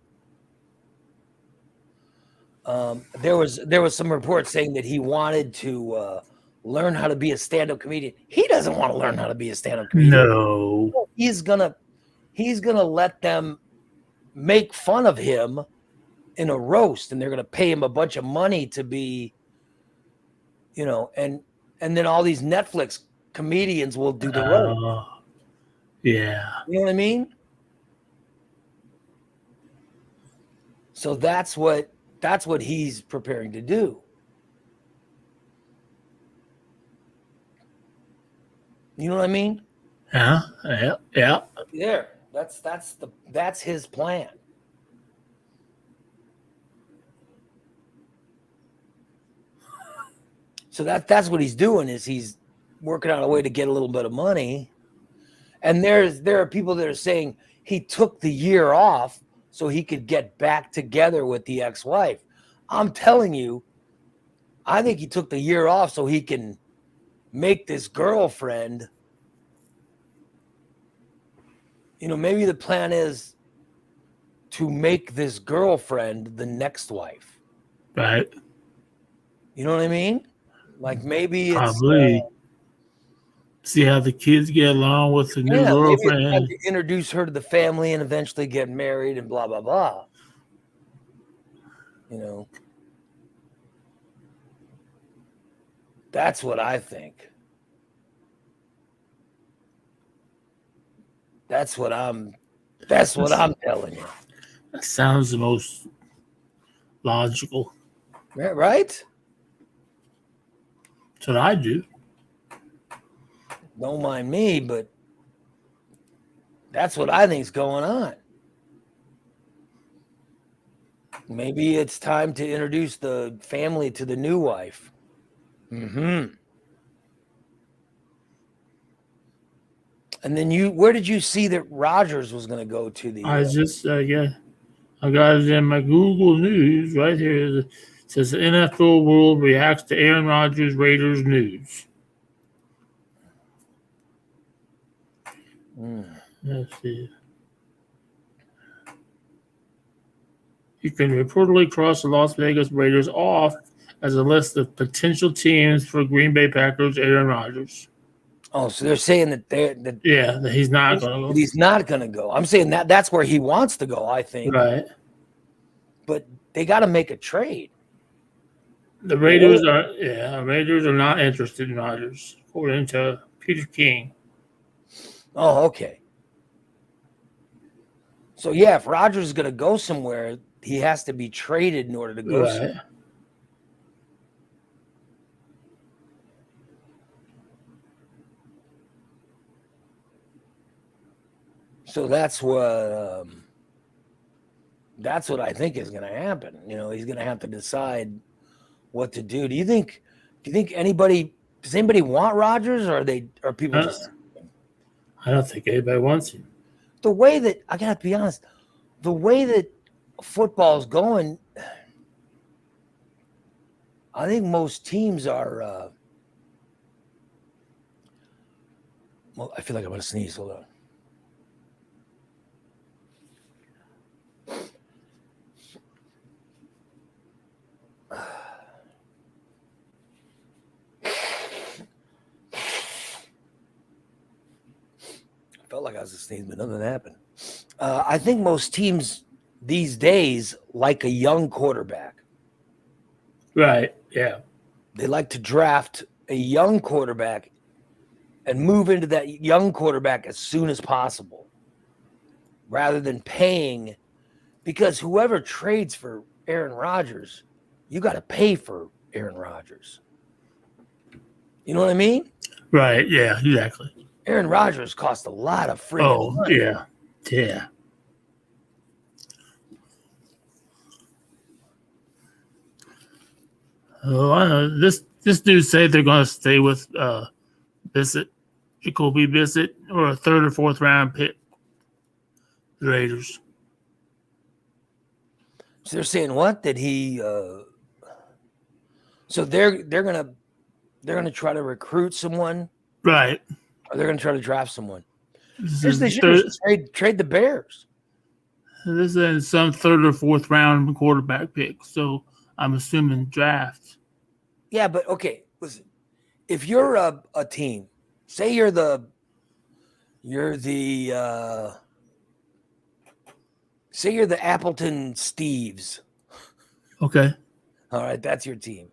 S1: There was some reports saying that he wanted to learn how to be a stand-up comedian. He doesn't want to learn how to be a stand-up comedian.
S2: No.
S1: He's gonna let them make fun of him in a roast, and they're gonna pay him a bunch of money to be, you know, and then all these Netflix comedians will do the roast.
S2: Yeah.
S1: You know what I mean? So that's what he's preparing to do. You know what I mean?
S2: Yeah. Yeah.
S1: There. That's his plan. So that's what he's doing, is he's working out a way to get a little bit of money. And there are people that are saying he took the year off so he could get back together with the ex-wife. I'm telling you, I think he took the year off so he can make this girlfriend, you know, maybe the plan is to make this girlfriend the next wife.
S2: Right.
S1: You know what I mean? Like maybe it's
S2: Probably see how the kids get along with the new
S1: maybe it's time
S2: girlfriend.
S1: to introduce her to the family and eventually get married and blah blah blah. You know, that's what I think. That's what I'm telling you.
S2: That sounds the most logical.
S1: Right?
S2: That's what I do.
S1: Don't mind me, but that's what I think's going on. Maybe it's time to introduce the family to the new wife. Mm-hmm. And then where did you see that Rogers was going to go to the?
S2: I just I got it in my Google News right here. It says the NFL world reacts to Aaron Rodgers Raiders news. Let's see. You can reportedly cross the Las Vegas Raiders off as a list of potential teams for Green Bay Packers Aaron Rodgers.
S1: Oh, so they're saying that
S2: that he's not going to go.
S1: He's not going to go. I'm saying that's where he wants to go, I think.
S2: Right.
S1: But they got to make a trade.
S2: The Raiders are not interested in Rodgers, according to Peter King.
S1: Oh, okay. So yeah, if Rodgers is going to go somewhere, he has to be traded in order to go somewhere. So that's what I think is going to happen. You know, he's going to have to decide what to do. Do you think does anybody want Rodgers, or are people just?
S2: I don't think anybody wants him.
S1: The way that I got to be honest, the way that football's going, I think most teams are. Well, I feel like I'm going to sneeze. Hold on. Felt like I was a sneeze, but nothing happened. I think most teams these days like a young quarterback.
S2: Right. Yeah.
S1: They like to draft a young quarterback and move into that young quarterback as soon as possible, rather than paying, because whoever trades for Aaron Rodgers, you got to pay for Aaron Rodgers. You know what I mean?
S2: Right. Yeah. Exactly.
S1: Aaron Rodgers cost a lot of freaking money.
S2: Yeah. Yeah. Oh, I know. This dude said they're going to stay with Jacoby Bissett, or a third or fourth round pick. The Raiders.
S1: So they're saying what? That he? So they're gonna try to recruit someone,
S2: right?
S1: Or they're gonna try to draft someone. They should trade the Bears.
S2: This is some third or fourth round quarterback pick, so I'm assuming draft.
S1: Yeah, but okay, listen. If you're a team, say you're the Appleton Steves.
S2: Okay.
S1: All right, that's your team.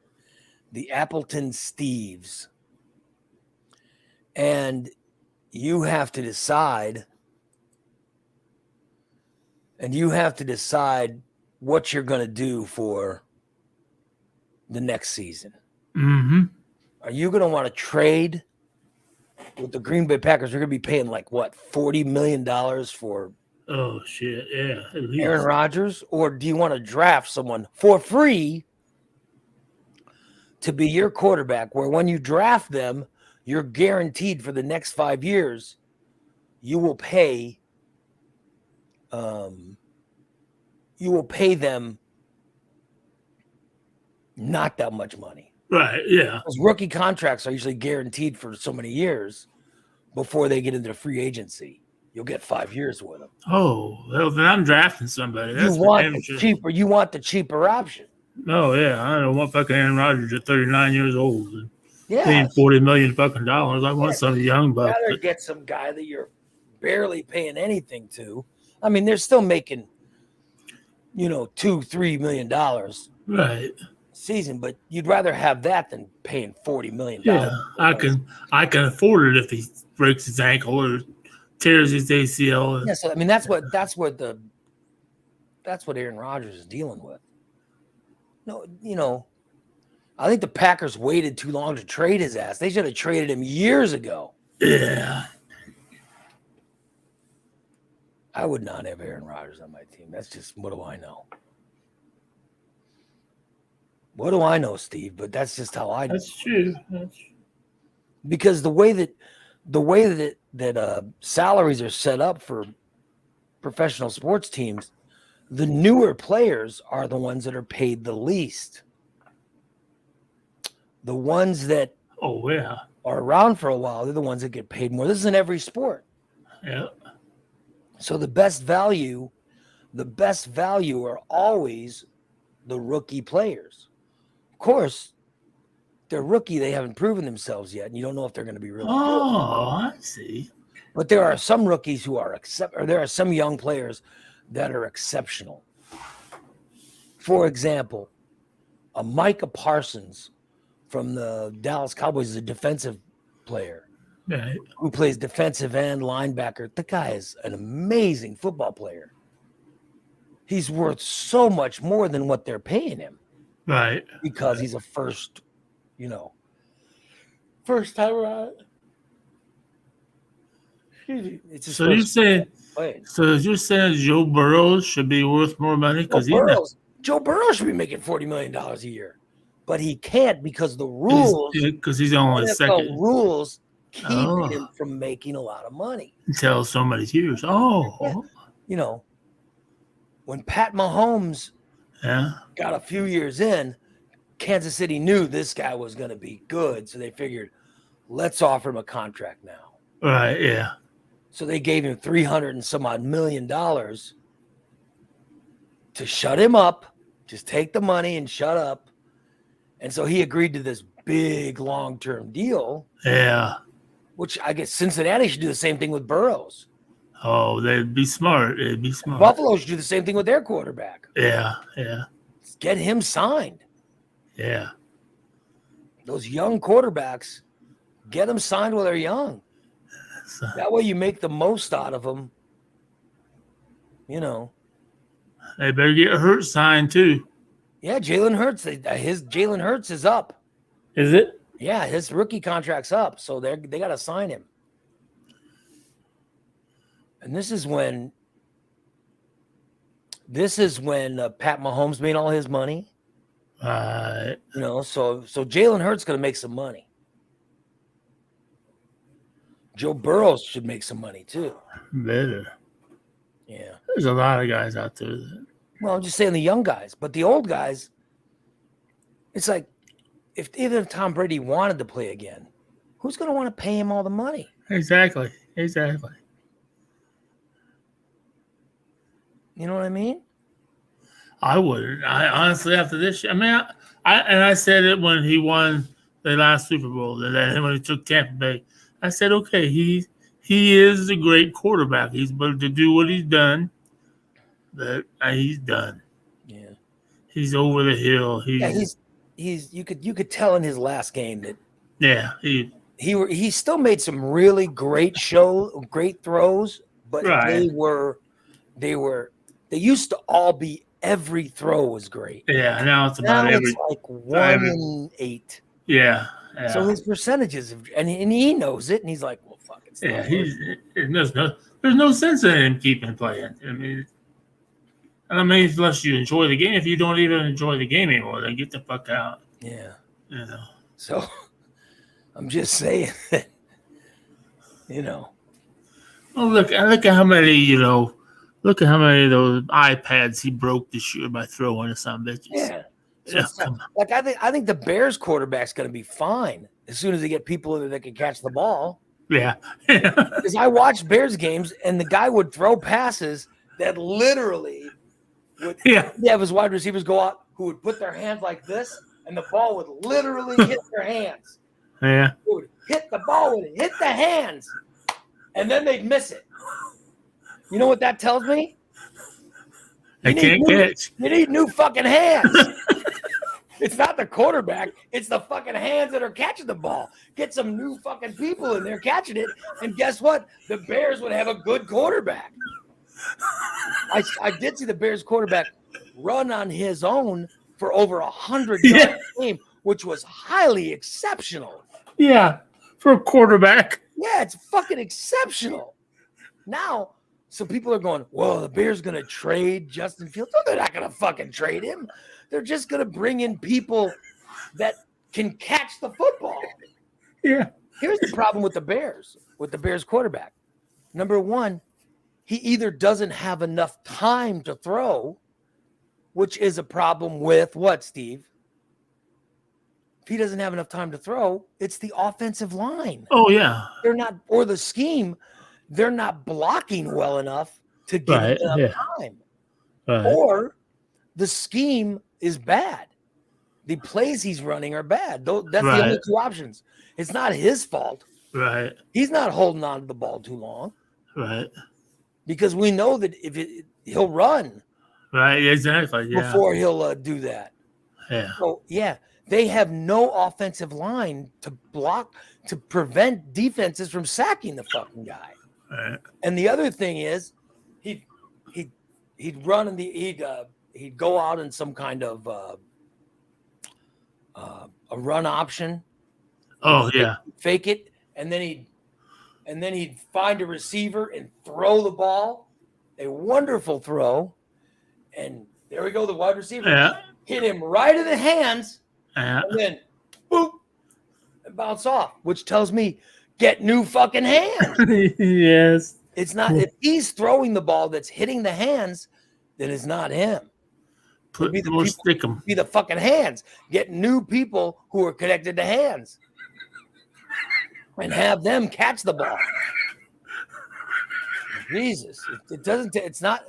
S1: The Appleton Steves. And you have to decide what you're going to do for the next season.
S2: Mm-hmm.
S1: Are you going to want to trade with the Green Bay Packers? You're going to be paying like what, $40 million for
S2: oh shit, yeah, at least.
S1: Aaron Rodgers? Or do you want to draft someone for free to be your quarterback, where when you draft them, you're guaranteed for the next 5 years, you will pay them not that much money.
S2: Right, yeah.
S1: Those rookie contracts are usually guaranteed for so many years before they get into free agency. you'll get 5 years with him.
S2: Oh, well, then I'm drafting somebody.
S1: You
S2: That's for
S1: want
S2: damn
S1: the
S2: sure.
S1: cheaper. You want the cheaper option.
S2: Oh yeah, I don't want fucking Aaron Rodgers at 39 years old and
S1: Yeah.
S2: paying $40 million fucking dollars. I want
S1: Yeah,
S2: some young buck.
S1: Rather get some guy that you're barely paying anything to. I mean, they're still making, $2-3 million a
S2: Right.
S1: season, but you'd rather have that than paying $40 million.
S2: Yeah, I can afford it if he breaks his ankle or tears his ACL.
S1: Yeah, so I mean that's what Aaron Rodgers is dealing with. No, I think the Packers waited too long to trade his ass. They should have traded him years ago.
S2: Yeah.
S1: I would not have Aaron Rodgers on my team. That's just, what do I know? What do I know, Steve? But that's just how I do.
S2: That's true.
S1: Because the way that salaries are set up for professional sports teams, the newer players are the ones that are paid the least. The ones that
S2: Oh yeah.
S1: are around for a while, they're the ones that get paid more. This is in every sport.
S2: Yeah.
S1: So the best value are always the rookie players. Of course, they're rookie, they haven't proven themselves yet, and you don't know if they're going to be really good.
S2: Oh, I see.
S1: But there are some rookies who are there are some young players that are exceptional. For example, a Micah Parsons from the Dallas Cowboys is a defensive player.
S2: Right.
S1: Who plays defensive end, linebacker. The guy is an amazing football player. He's worth so much more than what they're paying him.
S2: Right.
S1: Because he's a first time around.
S2: So you're saying Joe Burrow should be worth more money because
S1: Joe Burrow should be making $40 million a year, but he can't because the rules.
S2: Because he's only
S1: NFL
S2: second.
S1: Rules keep him from making a lot of money
S2: until so many years. Oh,
S1: yeah. When Pat Mahomes got a few years in, Kansas City knew this guy was going to be good, so they figured, let's offer him a contract now.
S2: Right, yeah.
S1: So they gave him $300 and some odd million to shut him up, just take the money and shut up. And so he agreed to this big long-term deal.
S2: Yeah.
S1: Which I guess Cincinnati should do the same thing with Burrows.
S2: Oh, they'd be smart.
S1: Buffalo should do the same thing with their quarterback.
S2: Yeah.
S1: Get him signed.
S2: Yeah.
S1: Those young quarterbacks, get them signed while they're young. That way you make the most out of them. They
S2: better get Hurts signed too.
S1: Yeah, Jalen Hurts. Jalen Hurts is up.
S2: Is it?
S1: Yeah, his rookie contract's up, so they got to sign him. And this is when Pat Mahomes made all his money.
S2: Right.
S1: So Jalen Hurts going to make some money. Joe Burrow should make some money too.
S2: Better.
S1: Yeah.
S2: There's a lot of guys out there.
S1: Well, I'm just saying the young guys, but the old guys, it's like, even if Tom Brady wanted to play again, who's going to want to pay him all the money?
S2: Exactly.
S1: You know what I mean?
S2: I wouldn't. I honestly, after this, I said it when he won the last Super Bowl, and when he took Tampa Bay, I said, okay, he is a great quarterback. He's able to do what he's done, but he's done.
S1: Yeah,
S2: he's over the hill.
S1: He's you could tell in his last game that he still made some really great throws, but they used to all be, every throw was great.
S2: Yeah, now it's about
S1: it's like 1 in 8.
S2: Yeah.
S1: So his percentages, and he knows it, and he's like, well, fuck it.
S2: There's no sense in him keeping playing. Unless you enjoy the game. If you don't even enjoy the game anymore, then get the fuck out.
S1: Yeah. So I'm just saying that,
S2: Well, look at how many, look at how many of those iPads he broke this year by throwing to some bitches.
S1: Yeah. I think the Bears quarterback's going to be fine as soon as they get people in there that can catch the ball.
S2: Yeah.
S1: Because I watched Bears games, and the guy would throw passes that literally would
S2: Yeah.
S1: have his wide receivers go out who would put their hands like this, and the ball would literally hit their hands.
S2: Yeah.
S1: It would hit the ball, would hit the hands, and then they'd miss it. You know what that tells me?
S2: I can't catch.
S1: You need new fucking hands. It's not the quarterback. It's the fucking hands that are catching the ball. Get some new fucking people in there catching it. And guess what? The Bears would have a good quarterback. I did see the Bears quarterback run on his own for over 100 yards a game, which was highly exceptional.
S2: Yeah. For a quarterback.
S1: Yeah, it's fucking exceptional. Now, so people are going, well, the Bears going to trade Justin Fields. No, they're not going to fucking trade him. They're just going to bring in people that can catch the football.
S2: Yeah.
S1: Here's the problem with the Bears quarterback. Number one, he either doesn't have enough time to throw, which is a problem with what, Steve? If he doesn't have enough time to throw, it's the offensive line.
S2: Oh, yeah.
S1: They're not, or the scheme, they're not blocking well enough to give him enough time.
S2: Right.
S1: Or the scheme is bad. The plays he's running are bad. That's the only two options. It's not his fault.
S2: Right.
S1: He's not holding on to the ball too long.
S2: Right.
S1: Because we know that he'll run.
S2: Right. Exactly. Yeah.
S1: Before he'll do that.
S2: Yeah.
S1: So yeah, they have no offensive line to block to prevent defenses from sacking the fucking guy.
S2: Right.
S1: And the other thing is, he'd run in he'd go out in some kind of a run option.
S2: Oh yeah.
S1: Fake it, and then he'd find a receiver and throw the ball. A wonderful throw, and there we go. The wide receiver hit him right in the hands, and then boop, and bounce off. Which tells me, get new fucking hands.
S2: Yes.
S1: It's not if he's throwing the ball that's hitting the hands, then it's not him.
S2: Be
S1: the fucking hands. Get new people who are connected to hands, and have them catch the ball. Jesus, it doesn't. It's not.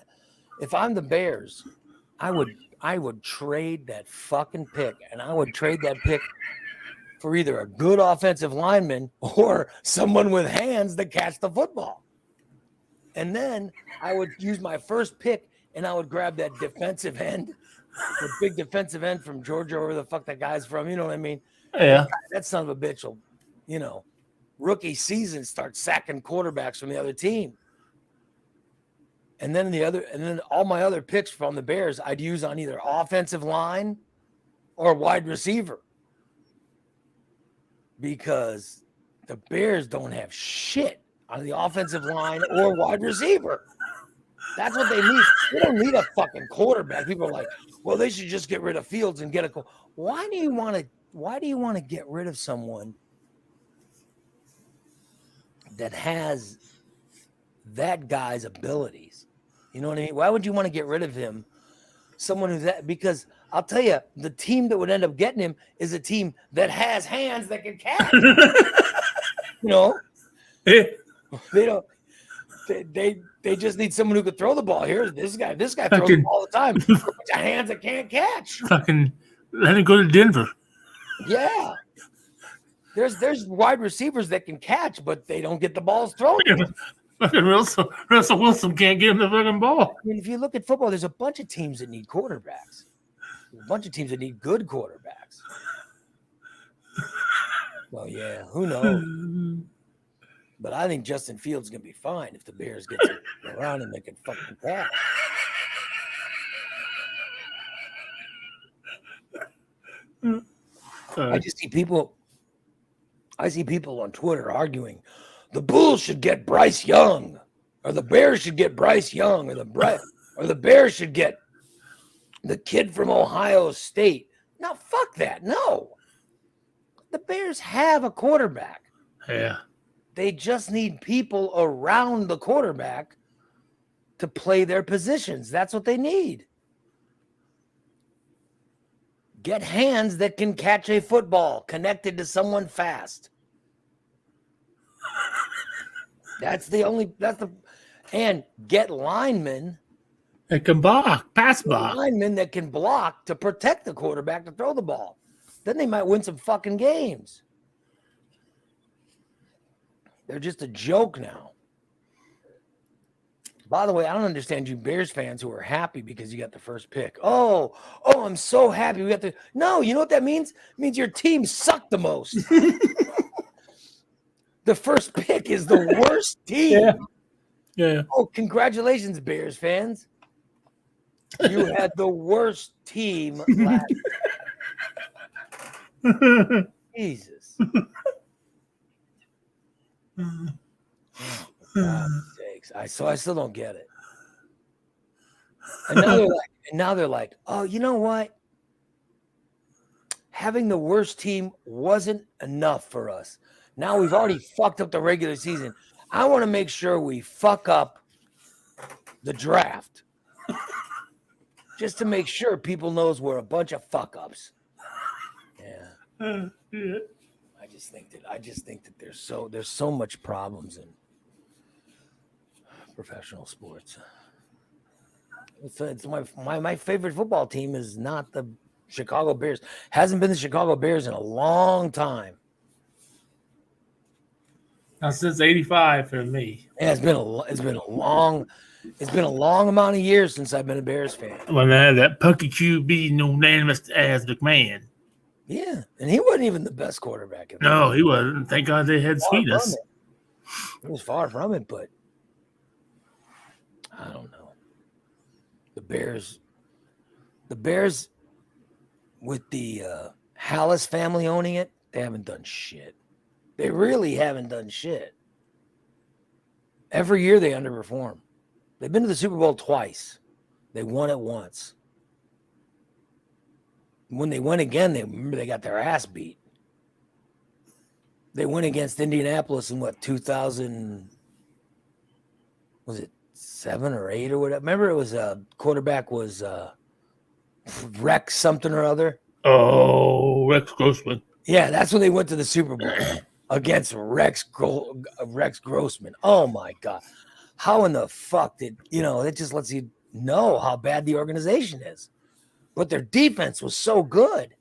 S1: If I'm the Bears, I would trade that fucking pick, and I would trade that pick for either a good offensive lineman or someone with hands that catch the football. And then I would use my first pick, and I would grab that defensive end, the big defensive end from Georgia, or where the fuck that guy's from. You know what I mean?
S2: Yeah.
S1: That son of a bitch will, rookie season start sacking quarterbacks from the other team. And then all my other picks from the Bears, I'd use on either offensive line or wide receiver. Because the Bears don't have shit on the offensive line or wide receiver. That's what they need. They don't need a fucking quarterback. People are like, well, they should just get rid of Fields and get a why do you want to get rid of someone that has that guy's abilities? You know what I mean? Why would you want to get rid of him? Someone who's that, because I'll tell you, the team that would end up getting him is a team that has hands that can catch. They don't. They just need someone who could throw the ball. Here's this guy. This guy throws the ball all the time. Hands that can't catch.
S2: Fucking let him go to Denver.
S1: Yeah. There's wide receivers that can catch, but they don't get the balls thrown.
S2: Fucking Russell Wilson can't get him the fucking ball.
S1: I mean, if you look at football, there's a bunch of teams that need quarterbacks. There's a bunch of teams that need good quarterbacks. Well, yeah, who knows? But I think Justin Fields is going to be fine if the Bears get around and they can fucking pass. I see people on Twitter arguing the Bulls should get Bryce Young, or the Bears should get Bryce Young, or the Bears should get the kid from Ohio State. No, fuck that. No. The Bears have a quarterback.
S2: Yeah.
S1: They just need people around the quarterback to play their positions. That's what they need. Get hands that can catch a football connected to someone fast. That's the and get linemen.
S2: It can block, pass
S1: Get
S2: block.
S1: linemen that can block to protect the quarterback to throw the ball. Then they might win some fucking games. They're just a joke now. By the way, I don't understand you Bears fans who are happy because you got the first pick. Oh, I'm so happy we got the. No, you know what that means? It means your team sucked the most. The first pick is the worst team.
S2: Yeah. Yeah.
S1: Oh, congratulations, Bears fans. You had the worst team last. Jesus. Oh, for God's sakes. I still don't get it. And now they're like, oh, you know what? Having the worst team wasn't enough for us. Now we've already fucked up the regular season. I want to make sure we fuck up the draft. Just to make sure people knows we're a bunch of fuck ups. Yeah.
S2: Yeah.
S1: I just think that there's so much problems in professional sports. It's my favorite football team is not the Chicago Bears. Hasn't been the Chicago Bears in a long time.
S2: Now since '85 for me.
S1: Yeah, it's been a long amount of years since I've been a Bears fan.
S2: When they had that punky QB unanimous as McMahon.
S1: Yeah, and he wasn't even the best quarterback.
S2: No, he wasn't. Thank God they had Sweetness.
S1: He was far from it, but I don't know. The Bears with the Hallis family owning it, they haven't done shit. They really haven't done shit. Every year they underperform. They've been to the Super Bowl twice. They won it once. When they win again, they got their ass beat. They went against Indianapolis in 2000, was it 7 or 8 or whatever? Remember it was quarterback was Rex something or other.
S2: Oh, Rex Grossman.
S1: Yeah, that's when they went to the Super Bowl against Rex Grossman. Oh my God. How in the fuck it just lets you know how bad the organization is. But their defense was so good.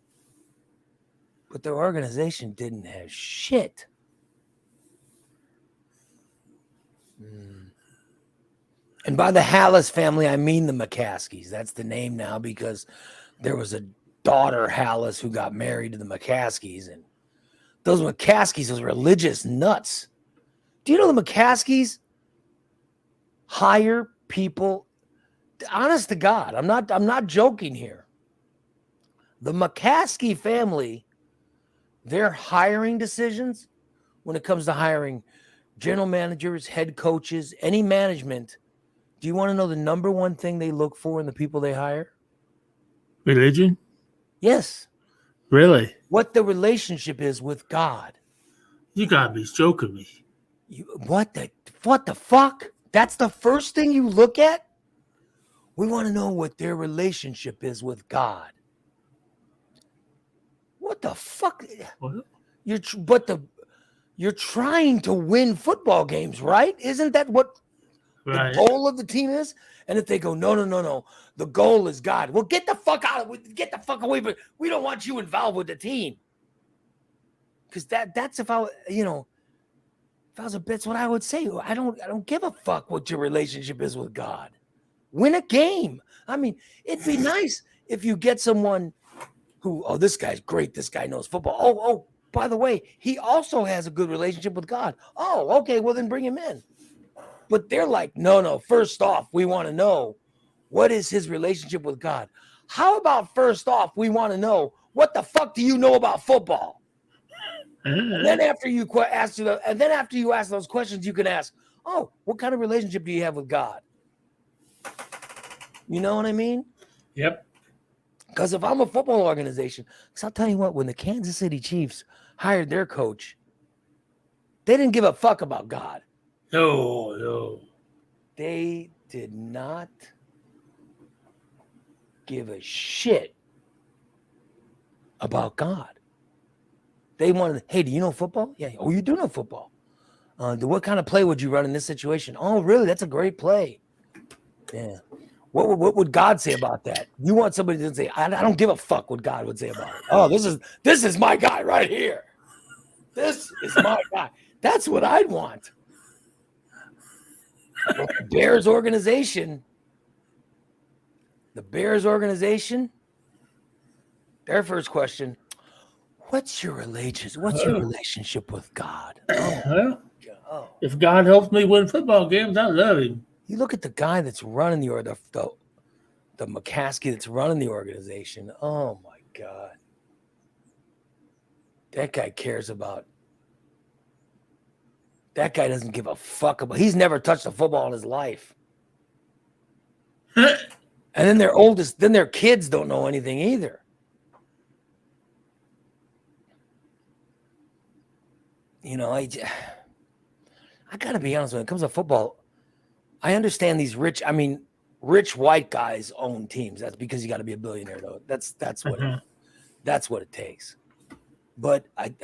S1: But their organization didn't have shit. And by the Hallis family, I mean the McCaskies. That's the name now because there was a daughter Hallis who got married to the McCaskies. And those McCaskies, those religious nuts. Do you know the McCaskies hire people? Honest to God, I'm not joking here. The McCaskey family, their hiring decisions when it comes to hiring general managers, head coaches, any management, do you want to know the number one thing they look for in the people they hire?
S2: Religion?
S1: Yes.
S2: Really?
S1: What the relationship is with God.
S2: You gotta be joking me.
S1: What the fuck? That's the first thing you look at? We want to know what their relationship is with God. What the fuck?
S2: What?
S1: You're trying to win football games, right? Isn't that what
S2: Right.
S1: the goal of the team is? And if they go, no, the goal is God. Well, get the fuck away, but we don't want you involved with the team. Because that's if I was that's what I would say. I don't give a fuck what your relationship is with God. Win a game. I mean, it'd be nice if you get someone who, this guy's great. This guy knows football. Oh, by the way, he also has a good relationship with God. Oh, okay, well then bring him in. But they're like, no, first off, we want to know what is his relationship with God. How about first off, we want to know what the fuck do you know about football? And then after you ask those questions, you can ask, what kind of relationship do you have with God? You know what I mean?
S2: Yep.
S1: Because if I'm a football organization, because I'll tell you what, when the Kansas City Chiefs hired their coach, they didn't give a fuck about God.
S2: No.
S1: They did not give a shit about God. They wanted, hey, do you know football? Yeah. Oh, you do know football. What kind of play would you run in this situation? Oh, really? That's a great play. Yeah. What would God say about that? You want somebody to say, I don't give a fuck what God would say about it. Oh, this is my guy right here. This is my guy. That's what I'd want. Well, the Bears organization, their first question, what's your relationship with God?
S2: Well,
S1: Oh.
S2: if God helps me win football games, I love him.
S1: You look at the guy that's running the McCaskey that's running the organization. Oh my God. That guy cares about. That guy doesn't give a fuck about. He's never touched a football in his life. And then their kids don't know anything either. You know, I gotta be honest, when it comes to football, I understand these rich white guys own teams. That's because you got to be a billionaire, though. That's what it takes. But I'm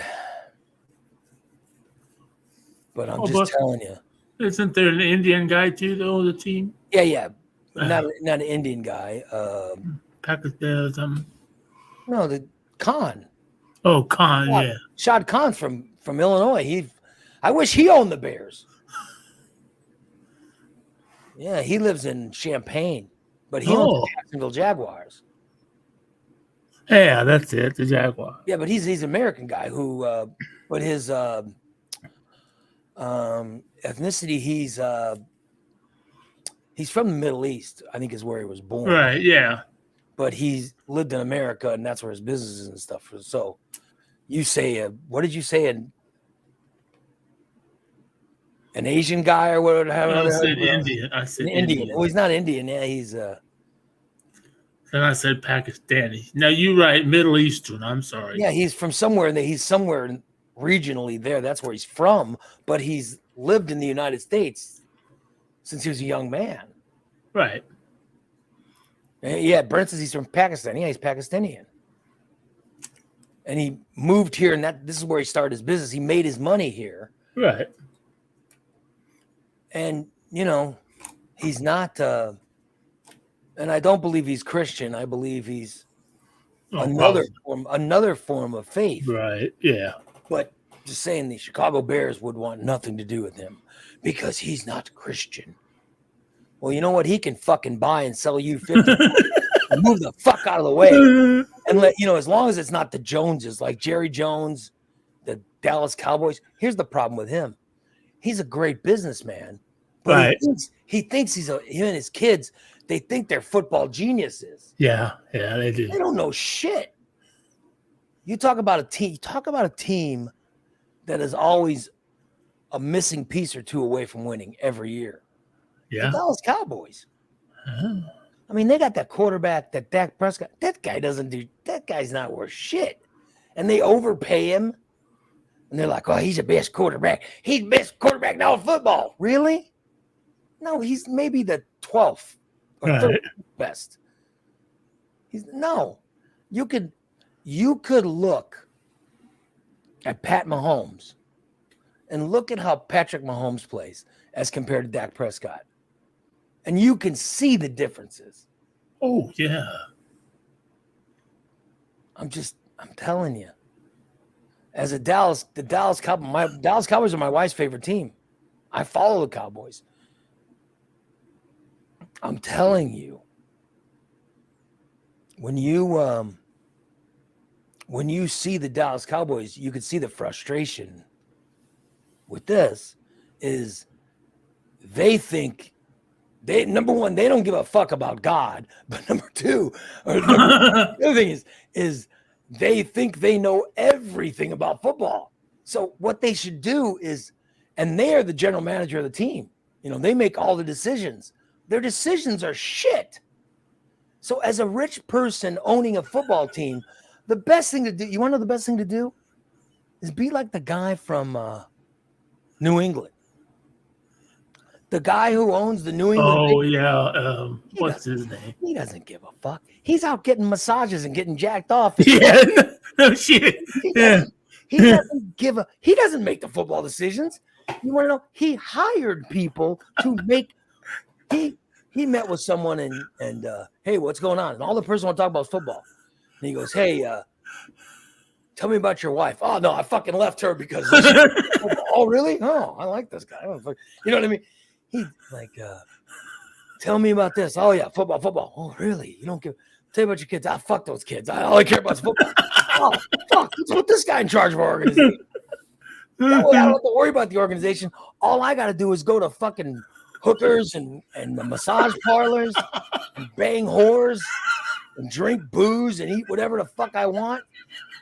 S1: just telling you.
S2: Isn't there an Indian guy too, though, the team?
S1: Yeah. Not an Indian guy.
S2: Pakistan or something.
S1: No, the Khan.
S2: Oh, Khan, yeah.
S1: Shad Khan's from Illinois. I wish he owned the Bears. Yeah, he lives in Champaign, but he owns the Jacksonville Jaguars.
S2: Yeah, that's it, the Jaguar.
S1: Yeah, but he's an American guy who, but his ethnicity, he's from the Middle East, I think is where he was born.
S2: Right, yeah.
S1: But he's lived in America, and that's where his businesses and stuff are. So you say, what did you say? An Asian guy or whatever?
S2: I said Indian. Indian.
S1: Oh, he's not Indian. Yeah, he's
S2: Then I said Pakistani. Now you're right, Middle Eastern. I'm sorry.
S1: Yeah, he's from somewhere, and he's somewhere regionally there. That's where he's from. But he's lived in the United States since he was a young man.
S2: Right.
S1: Yeah, Brent says he's from Pakistan. Yeah, he's Pakistani. And he moved here, and this is where he started his business. He made his money here.
S2: Right.
S1: And, you know, he's not, and I don't believe he's Christian. I believe he's another form of faith.
S2: Right, yeah.
S1: But just saying the Chicago Bears would want nothing to do with him because he's not Christian. Well, you know what? He can fucking buy and sell you 50. Move the fuck out of the way. And let, you know, as long as it's not the Joneses, like Jerry Jones, the Dallas Cowboys. Here's the problem with him. He's a great businessman, but
S2: right.
S1: he thinks him and his kids, they think they're football geniuses.
S2: Yeah, they do.
S1: They don't know shit. You talk about a team that is always a missing piece or two away from winning every year.
S2: Yeah.
S1: The Dallas Cowboys. I mean, they got that quarterback, that Dak Prescott. That guy's not worth shit. And they overpay him. And they're like, oh, he's the best quarterback. He's the best quarterback in all football. Really? No, he's maybe the 12th or 13th best. You could look at Pat Mahomes and look at how Patrick Mahomes plays as compared to Dak Prescott. And you can see the differences.
S2: Oh, yeah.
S1: I'm telling you. As the Dallas Cowboys are my wife's favorite team. I follow the Cowboys. I'm telling you, when you see the Dallas Cowboys, you can see the frustration with this is number one, they don't give a fuck about God, but number two, the other thing is they think they know everything about football. So what they should do is, and they're the general manager of the team. You know, they make all the decisions. Their decisions are shit. So as a rich person owning a football team, the best thing to do, you want to know the best thing to do? Is be like the guy from New England. The guy who owns the New England.
S2: Oh, yeah. What's his name?
S1: He doesn't give a fuck. He's out getting massages and getting jacked off.
S2: Yeah, no shit.
S1: He doesn't give a. He doesn't make the football decisions. You want to know? He hired people to make. He met with someone and hey, what's going on? And all the person want to talk about is football. And he goes, hey, tell me about your wife. Oh no, I fucking left her because. Oh really? Oh, I like this guy. You know what I mean? He like, tell me about this. Oh yeah, football. Oh really? You don't give. Tell me about your kids. Ah, fuck those kids. All I care about is football. Oh fuck, let's put this guy in charge of our organization. That way I don't have to worry about the organization. All I got to do is go to fucking hookers and the massage parlors and bang whores and drink booze and eat whatever the fuck I want.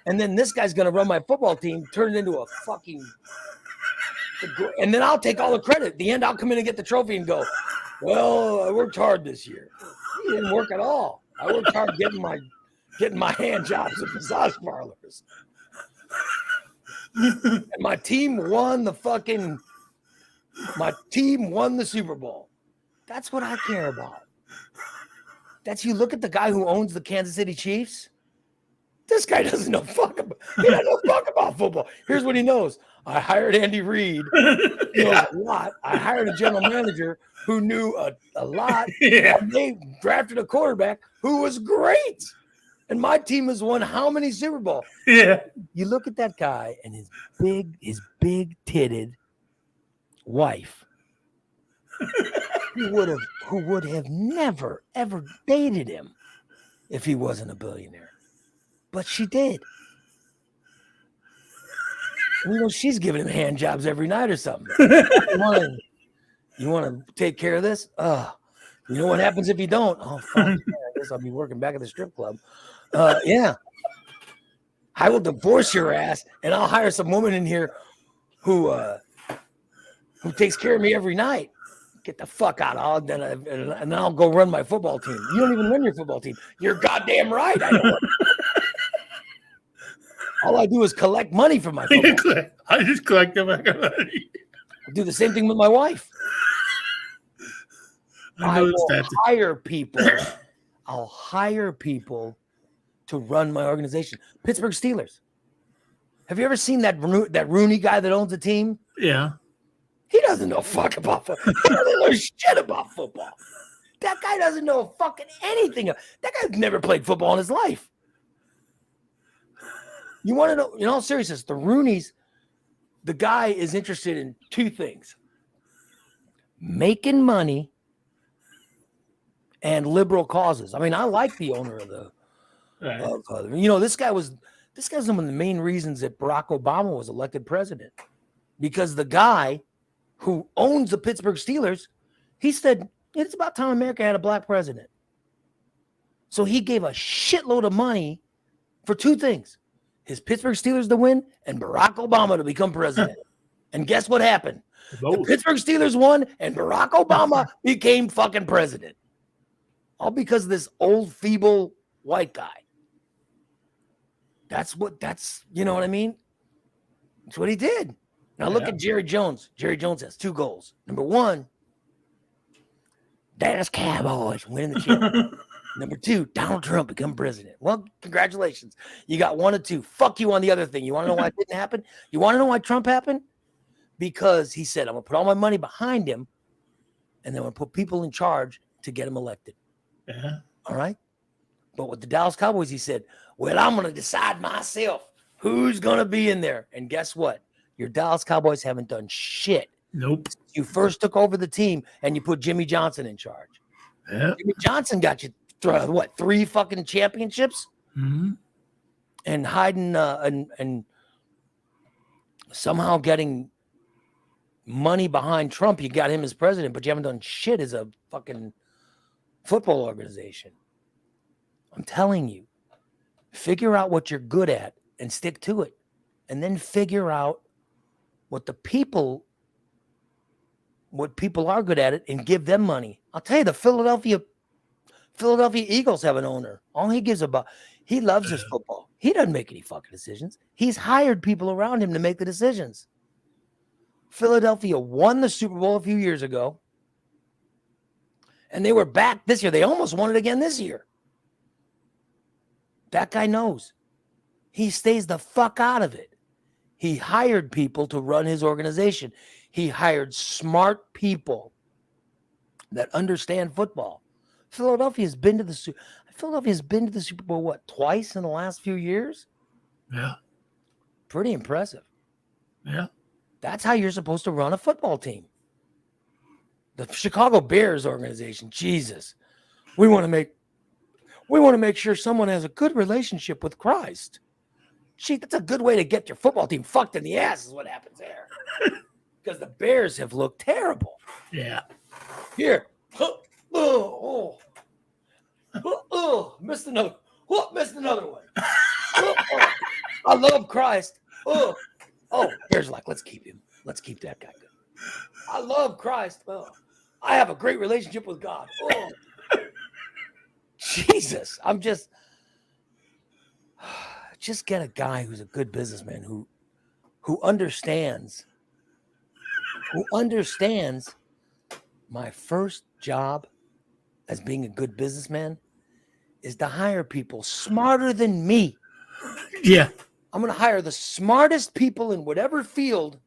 S1: And then this guy's going to run my football team, turn it into a fucking... And then I'll take all the credit. At the end, I'll come in and get the trophy and go, well, I worked hard this year. He didn't work at all. I worked hard getting my hand jobs at massage parlors. And my team won the Super Bowl. That's what I care about. That's you look at the guy who owns the Kansas City Chiefs. This guy doesn't know he doesn't know fuck about football. Here's what he knows. I hired Andy Reid, who knows a lot. I hired a general manager who knew a lot.
S2: Yeah.
S1: And they drafted a quarterback who was great. And my team has won how many Super Bowl?
S2: Yeah.
S1: You look at that guy and his big titted wife, who would have never ever dated him if he wasn't a billionaire, but she did. And, you know, she's giving him hand jobs every night or something. You want to take care of this? You know what happens if you don't? Oh, fuck. Yeah, I guess I'll be working back at the strip club. Yeah. I will divorce your ass, and I'll hire some woman in here who takes care of me every night. Get the fuck out. And I'll go run my football team. You don't even run your football team. You're goddamn right. I know. All I do is collect money from my football team.
S2: I just collect the money.
S1: I do the same thing with my wife. I will hire people. I'll hire people to run my organization. Pittsburgh Steelers. Have you ever seen that Rooney guy that owns the team?
S2: Yeah.
S1: He doesn't know fuck about football. He doesn't know shit about football. That guy doesn't know fucking anything. That guy's never played football in his life. You want to know, in all seriousness, the Rooneys, the guy is interested in two things: making money and liberal causes. I mean, I like the owner of the, this guy's one of the main reasons that Barack Obama was elected president, because the guy who owns the Pittsburgh Steelers, he said, it's about time America had a black president. So he gave a shitload of money for two things: his Pittsburgh Steelers to win and Barack Obama to become president. And guess what happened? The Pittsburgh Steelers won and Barack Obama became fucking president. All because of this old, feeble white guy. You know what I mean? That's what he did. Now look at Jerry Jones. Jerry Jones has two goals. Number one, Dallas Cowboys winning the championship. Number two, Donald Trump become president. Well, congratulations. You got one of two. Fuck you on the other thing. You want to know why it didn't happen? You want to know why Trump happened? Because he said, I'm going to put all my money behind him, and then I'm going to put people in charge to get him elected.
S2: Yeah.
S1: All right? But with the Dallas Cowboys, he said, well, I'm going to decide myself who's going to be in there. And guess what? Your Dallas Cowboys haven't done shit.
S2: Nope.
S1: You first took over the team, and you put Jimmy Johnson in charge.
S2: Yeah.
S1: Jimmy Johnson got you, three fucking championships?
S2: Mm-hmm.
S1: And hiding and somehow getting money behind Trump. You got him as president, but you haven't done shit as a fucking football organization. I'm telling you, figure out what you're good at and stick to it. And then figure out what people are good at it and give them money. I'll tell you, the Philadelphia Eagles have an owner. All he gives about, he loves his football. He doesn't make any fucking decisions. He's hired people around him to make the decisions. Philadelphia won the Super Bowl a few years ago, and they were back this year. They almost won it again this year. That guy knows. He stays the fuck out of it. He hired people to run his organization. He hired smart people that understand football. Philadelphia's been to the Super Bowl, what, twice in the last few years?
S2: Yeah.
S1: Pretty impressive.
S2: Yeah.
S1: That's how you're supposed to run a football team. The Chicago Bears organization, Jesus. We want to make sure someone has a good relationship with Christ. Gee, that's a good way to get your football team fucked in the ass is what happens there. Because the Bears have looked terrible.
S2: Yeah.
S1: Here. Missed another one. I love Christ. Bears like, let's keep him. Let's keep that guy good. I love Christ. I have a great relationship with God. Jesus. I'm just get a guy who's a good businessman who understands my first job as being a good businessman is to hire people smarter than me.
S2: Yeah.
S1: I'm going to hire the smartest people in whatever field.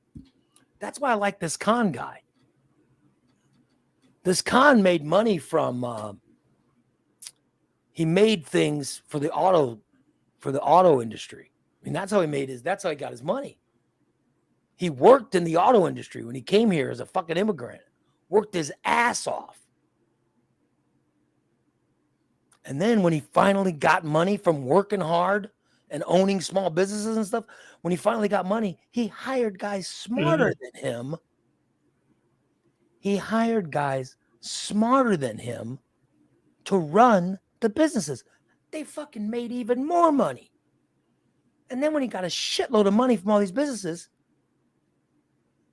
S1: That's why I like this Khan guy. This Khan made money from he made things for the auto industry. I mean, that's how he got his money. He worked in the auto industry when he came here as a fucking immigrant. Worked his ass off. And then when he finally got money from working hard and owning small businesses and stuff, when he finally got money, he hired guys smarter than him. He hired guys smarter than him to run the businesses. They fucking made even more money. And then when he got a shitload of money from all these businesses,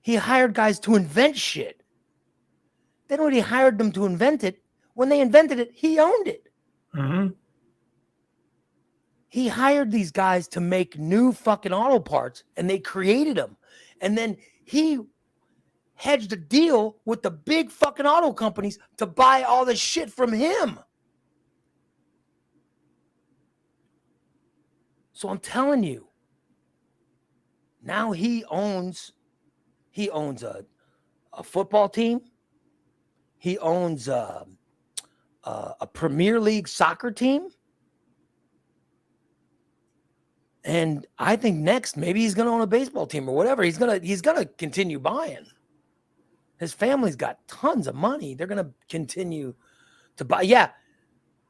S1: he hired guys to invent shit. Then when he hired them to invent it, when they invented it, he owned it.
S2: Mm-hmm.
S1: He hired these guys to make new fucking auto parts, and they created them. And then he hedged a deal with the big fucking auto companies to buy all the shit from him. So I'm telling you, now he owns a football team. He owns a Premier League soccer team. And I think next, maybe he's going to own a baseball team or whatever. He's going to continue buying. His family's got tons of money. They're going to continue to buy. Yeah.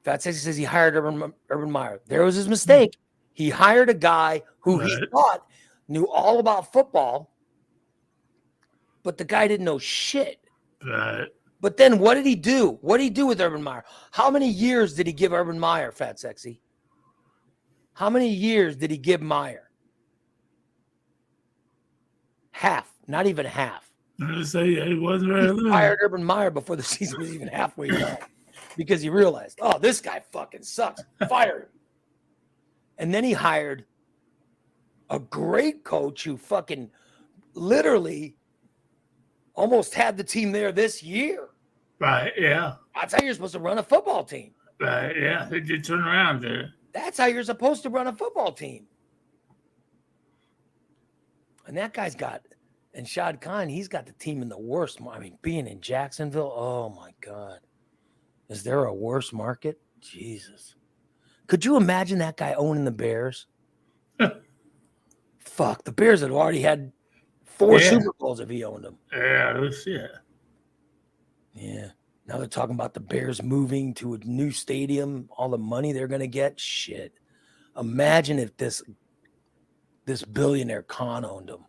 S1: Fat Sexy says he hired Urban Meyer. There was his mistake. He hired a guy who he thought knew all about football, but the guy didn't know shit.
S2: Right.
S1: But then what did he do? What did he do with Urban Meyer? How many years did he give Urban Meyer, Fat Sexy? How many years did he give Meyer? Half, not even half.
S2: I say it wasn't very long.
S1: He hired Urban Meyer before the season was even halfway done because he realized, oh, this guy fucking sucks. Fire him. And then he hired a great coach who fucking literally almost had the team there this year.
S2: Right, yeah.
S1: That's how you're supposed to run a football team.
S2: Right, yeah. They did turn around there.
S1: That's how you're supposed to run a football team. And that guy's got, and Shad Khan, he's got the team in the worst. I mean, being in Jacksonville, oh my God. Is there a worse market? Jesus. Could you imagine that guy owning the Bears? Fuck, the Bears had already had 4 Super Bowls if he owned them.
S2: Yeah, it was, yeah.
S1: Yeah. Now they're talking about the Bears moving to a new stadium, all the money they're going to get. Shit. Imagine if this billionaire Khan owned them.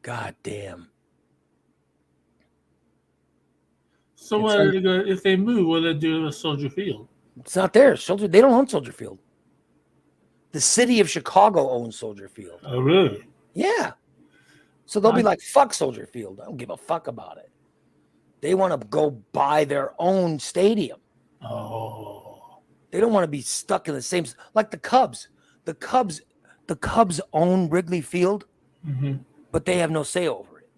S1: God damn.
S2: So what are they gonna, if they move, what do they do with Soldier Field?
S1: It's not theirs. They don't own Soldier Field. The city of Chicago owns Soldier Field.
S2: Oh, really?
S1: Yeah. So they'll be like, fuck Soldier Field. I don't give a fuck about it. They want to go buy their own stadium.
S2: Oh.
S1: They don't want to be stuck in the same, like the Cubs. The Cubs own Wrigley Field, but they have no say over it.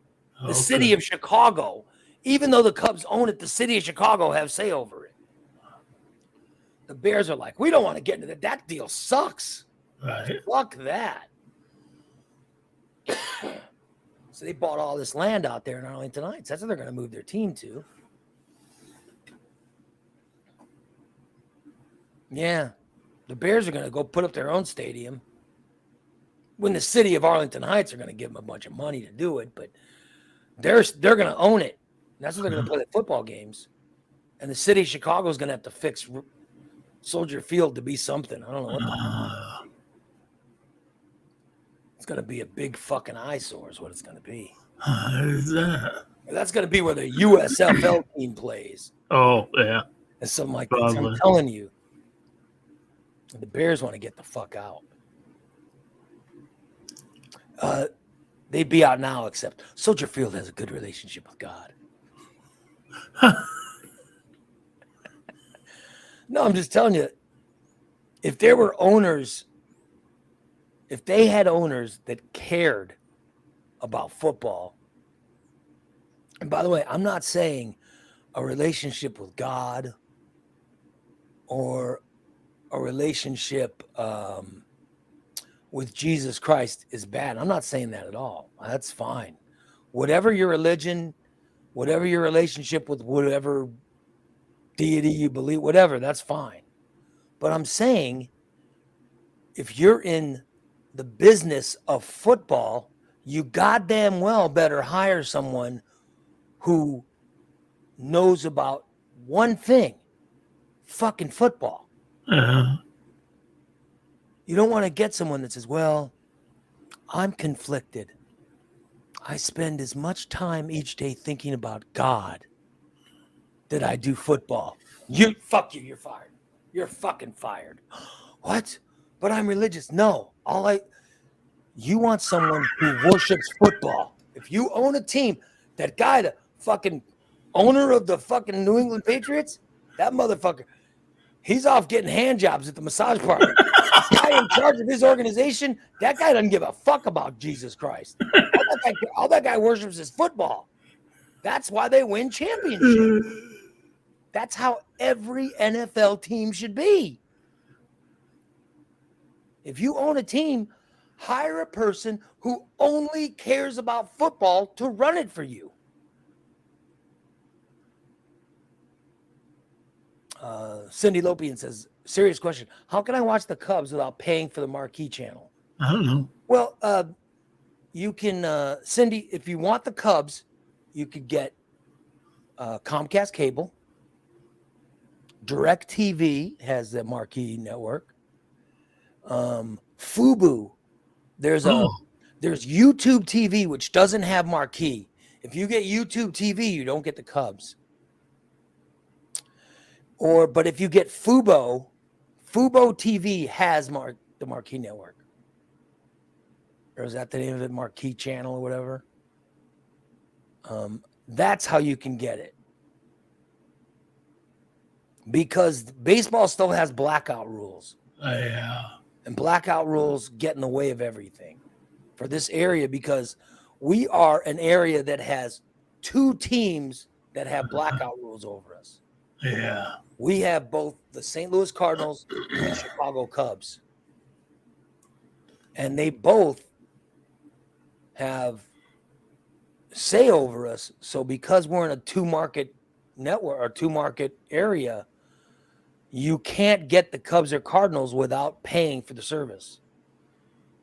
S1: The city of Chicago, even though the Cubs own it, the city of Chicago have say over it. The Bears are like, we don't want to get into that. That deal sucks.
S2: Right.
S1: Fuck that. So they bought all this land out there in Arlington Heights. That's where they're going to move their team to. Yeah. The Bears are going to go put up their own stadium. When the city of Arlington Heights are going to give them a bunch of money to do it, but they're going to own it. That's what they're going to play the football games. And the city of Chicago is going to have to fix Soldier Field to be something. I don't know what it's going to be. A big fucking eyesore is what it's going to be. That's going to be where the USFL team plays.
S2: Oh, yeah.
S1: And something like that. So I'm telling you, the Bears want to get the fuck out. They'd be out now, except Soldier Field has a good relationship with God. No, I'm just telling you, if there were owners, if they had owners that cared about football, and by the way, I'm not saying a relationship with God or a relationship with Jesus Christ is bad. I'm not saying that at all. That's fine. Whatever your religion, whatever your relationship with whatever deity you believe, whatever, that's fine. But I'm saying if you're in the business of football, you goddamn well better hire someone who knows about one thing, fucking football.
S2: Uh-huh.
S1: You don't want to get someone that says, well, I'm conflicted. I spend as much time each day thinking about God that I do football. Fuck you, you're fired. You're fucking fired. What? But I'm religious. No, you want someone who worships football. If you own a team, that guy, the fucking owner of the fucking New England Patriots, that motherfucker, he's off getting hand jobs at the massage parlor. The guy in charge of his organization, that guy doesn't give a fuck about Jesus Christ. All that guy worships is football. That's why they win championships. That's how every NFL team should be. If you own a team, hire a person who only cares about football to run it for you. Cindy Lopian says, serious question. How can I watch the Cubs without paying for the marquee channel?
S2: I don't know.
S1: Well, you can, Cindy, if you want the Cubs, you could get Comcast Cable. DirecTV has the marquee network. Fubo. There's YouTube TV, which doesn't have marquee. If you get YouTube TV, you don't get the Cubs. But if you get Fubo TV has the marquee network. Or is that the name of it? Marquee channel or whatever. That's how you can get it. Because baseball still has blackout rules.
S2: Yeah.
S1: And blackout rules get in the way of everything for this area because we are an area that has two teams that have blackout rules over us.
S2: Yeah.
S1: We have both the St. Louis Cardinals and the Chicago Cubs. And they both have say over us. So because we're in a two-market network or two-market area, you can't get the Cubs or Cardinals without paying for the service.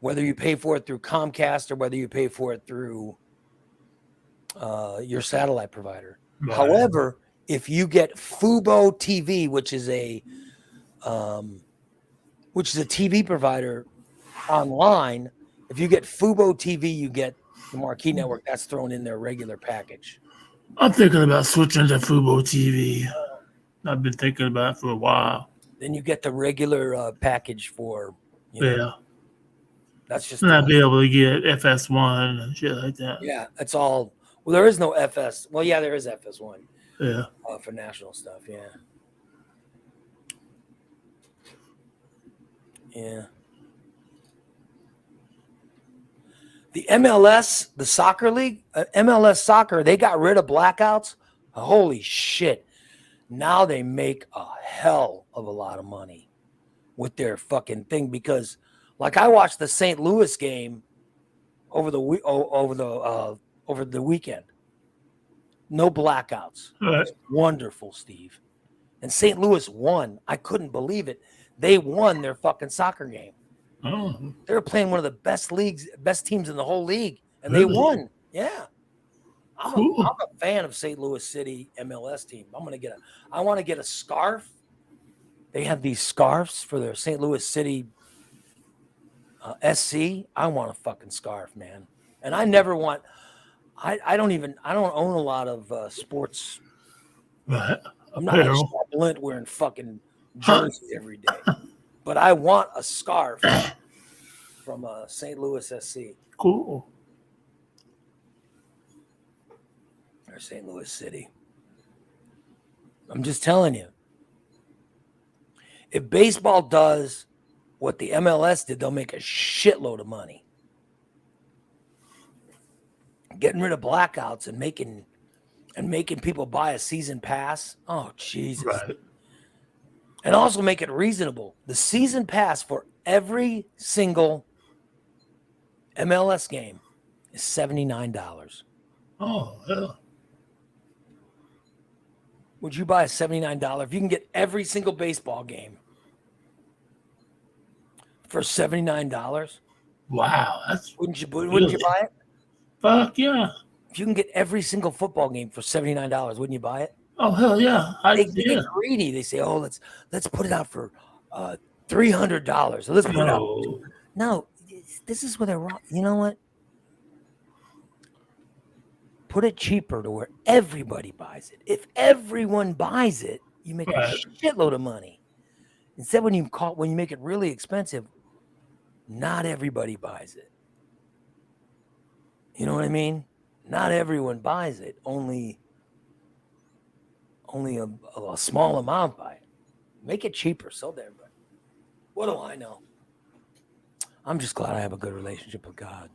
S1: Whether you pay for it through Comcast or whether you pay for it through your satellite provider. Right. However, if you get Fubo TV, which is a TV provider online, if you get Fubo TV, you get the marquee network. That's thrown in their regular package.
S2: I'm thinking about switching to Fubo TV. I've been thinking about it for a while.
S1: Then you get the regular package for, that's just.
S2: And I'd be able to get FS1 and shit like that.
S1: Yeah, that's all. Well, there is no FS. Well, yeah, there is FS1.
S2: Yeah.
S1: For national stuff, yeah. Yeah. The MLS, the soccer league, MLS soccer, they got rid of blackouts. Holy shit. Now they make a hell of a lot of money with their fucking thing because, like, I watched the St. Louis game over the over the weekend. No blackouts.
S2: Right.
S1: Wonderful, Steve. And St. Louis won. I couldn't believe it. They won their fucking soccer game.
S2: Oh,
S1: They were playing one of the best teams in the whole league, and they
S2: Really?
S1: won. Yeah. I'm
S2: cool.
S1: a fan of St. Louis City MLS team. I want to get a scarf. They have these scarves for their St. Louis City SC. I want a fucking scarf, man. And I never want. I don't own a lot of sports.
S2: Right.
S1: I'm not a
S2: Apparel.
S1: Blint wearing fucking jerseys every day. But I want a scarf from St. Louis SC
S2: Cool.
S1: or St. Louis City. I'm just telling you. If baseball does what the MLS did, they'll make a shitload of money. Getting rid of blackouts and making people buy a season pass. Oh, Jesus.
S2: Right.
S1: And also make it reasonable. The season pass for every single MLS game is $79.
S2: Oh, hell.
S1: Would you buy a $79 if you can get every single baseball game for $79?
S2: Wow. That's
S1: Wouldn't you
S2: Really?
S1: buy it?
S2: fuck yeah.
S1: If you can get every single football game for $79, wouldn't you buy it?
S2: Oh, hell yeah.
S1: They get greedy. They say, "Oh, let's put it out for $300. So let's put it out."
S2: No.
S1: No, this is where they're wrong. You know what? Put it cheaper to where everybody buys it. If everyone buys it, you make
S2: Right.
S1: a shitload of money. Instead, when you make it really expensive, not everybody buys it. You know what I mean? Not everyone buys it. Only a small amount buy it. Make it cheaper, so there. But what do I know? I'm just glad I have a good relationship with God.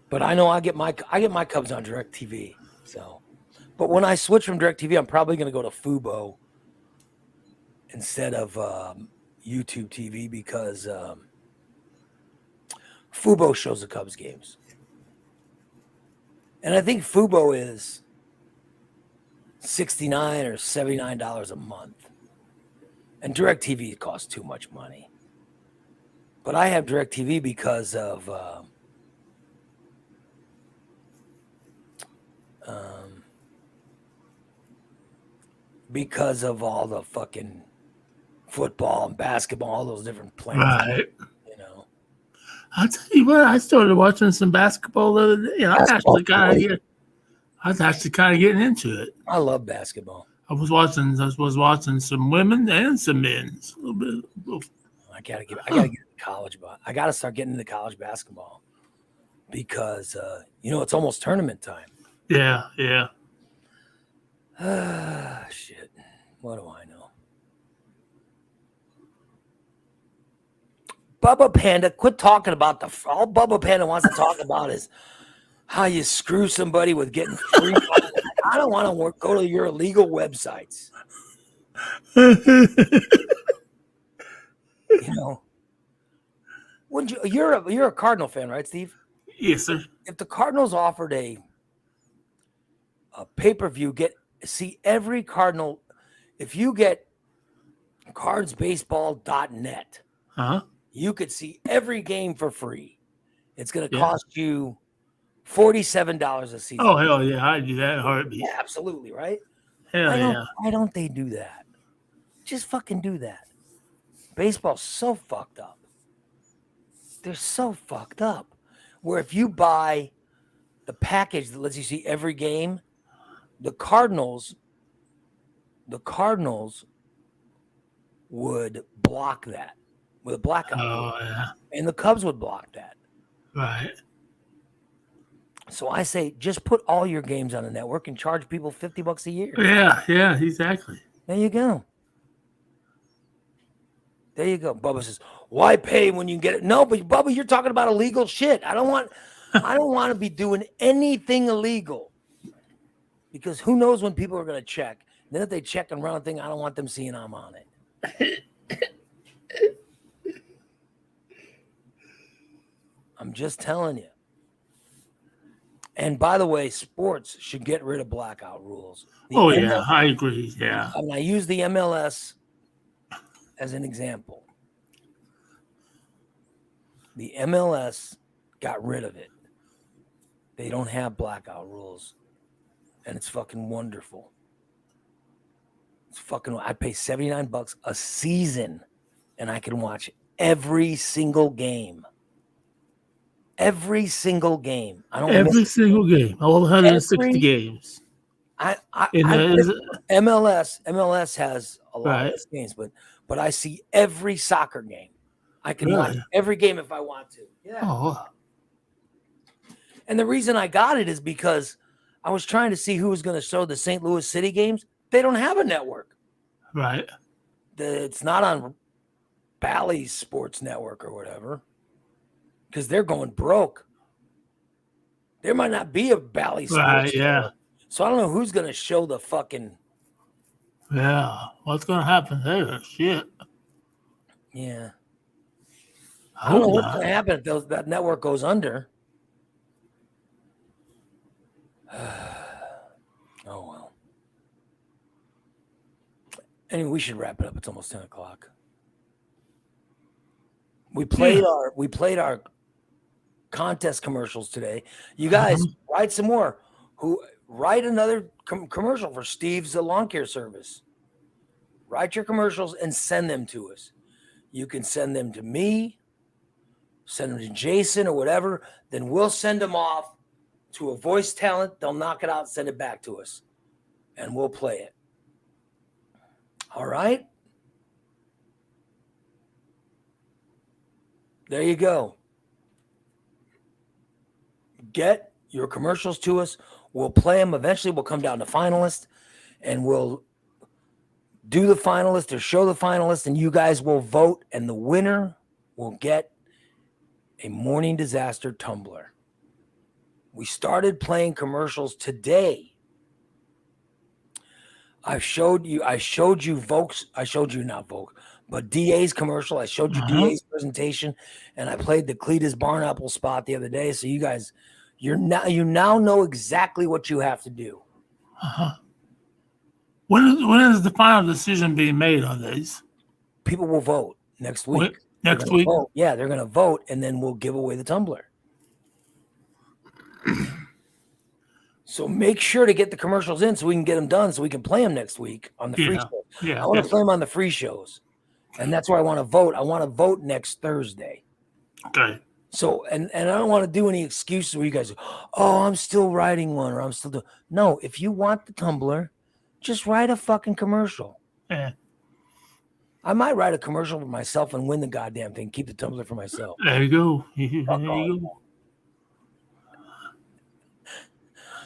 S1: But I know I get my Cubs on DirecTV. So, but when I switch from DirecTV, I'm probably going to go to Fubo instead of YouTube TV because Fubo shows the Cubs games, and I think Fubo is $69 or $79 a month, and DirecTV costs too much money. But I have DirecTV because of all the fucking football and basketball, all those different plans.
S2: Right.
S1: You know,
S2: I'll tell you what, I started watching some basketball the other day. I was actually kind of getting into it.
S1: I love basketball.
S2: I was watching some women and some men's. A little bit.
S1: I gotta get into college, but I gotta start getting into college basketball because it's almost tournament time.
S2: Yeah, yeah.
S1: Shit. What do I know? Bubba Panda, quit talking about all Bubba Panda wants to talk about is how you screw somebody with getting free. I don't want to go to your illegal websites. Wouldn't you? You're a Cardinal fan, right, Steve?
S2: Yes, sir.
S1: If the Cardinals offered a pay-per-view, see every Cardinal. If you get cardsbaseball.net, you could see every game for free. It's going to cost you $47 a season.
S2: Oh, hell yeah. I'd do that in a heartbeat.
S1: Yeah, absolutely, right?
S2: Hell yeah.
S1: Why don't they do that? Just fucking do that. Baseball's so fucked up. They're so fucked up. Where if you buy the package that lets you see every game, the Cardinals would block that with a blackout.
S2: Oh, yeah.
S1: And the Cubs would block that.
S2: Right.
S1: So I say just put all your games on the network and charge people $50 a year.
S2: Yeah, exactly.
S1: There you go. There you go. Bubba says, why pay when you get it? No, but Bubba, you're talking about illegal shit. I don't want to be doing anything illegal. Because who knows when people are going to check. And then if they check and run a thing, I don't want them seeing I'm on it. I'm just telling you. And by the way, sports should get rid of blackout rules.
S2: Oh yeah, I agree. Yeah.
S1: And I use the MLS as an example. The MLS got rid of it. They don't have blackout rules. And it's fucking wonderful. It's fucking, I pay $79 a season and I can watch every single game. Every single game. I don't
S2: Every single game. All 160 games.
S1: MLS has a lot
S2: Right.
S1: of those games, but I see every soccer game. I can watch
S2: Really?
S1: every game if I want to. Yeah.
S2: Oh,
S1: And the reason I got it is because I was trying to see who was going to show the St. Louis City games. They don't have a network.
S2: right.
S1: It's not on Bally's Sports Network or whatever because they're going broke. There might not be a Bally Sports
S2: Right, yeah.
S1: Network. So I don't know who's going to show the fucking.
S2: Yeah. What's going to happen there? Shit.
S1: Yeah.
S2: I
S1: I don't know
S2: hope
S1: what's
S2: not.
S1: going to happen if that network goes under. Oh, well. Anyway, we should wrap it up. It's almost 10 o'clock. We played our contest commercials today. You guys write some more. Write another commercial for Steve's lawn care service. Write your commercials and send them to us. You can send them to me, send them to Jason or whatever. Then we'll send them off to a voice talent. They'll knock it out, send it back to us, and we'll play it. All right? There you go. Get your commercials to us. We'll play them. Eventually, we'll come down to finalists, and we'll do the finalist or show the finalist, and you guys will vote, and the winner will get a Morning Disaster tumbler. We started playing commercials today. I showed you Volk's, not Volk, but DA's commercial. I showed you DA's presentation, and I played the Cletus Barnapple spot the other day. So you guys, you now know exactly what you have to do.
S2: When is the final decision being made on these?
S1: People will vote next week.
S2: Next week?
S1: Vote. Yeah, they're going to vote, and then we'll give away the tumbler. So make sure to get the commercials in so we can get them done so we can play them next week on the free shows.
S2: Yeah,
S1: I want to play them on the free shows. And that's where I want to vote. I want to vote next Thursday.
S2: Okay.
S1: So, and I don't want to do any excuses where you guys, oh, I'm still writing one or I'm still doing. No, if you want the tumbler, just write a fucking commercial.
S2: Yeah.
S1: I might write a commercial for myself and win the goddamn thing. Keep the tumbler for myself.
S2: There you go. There you go.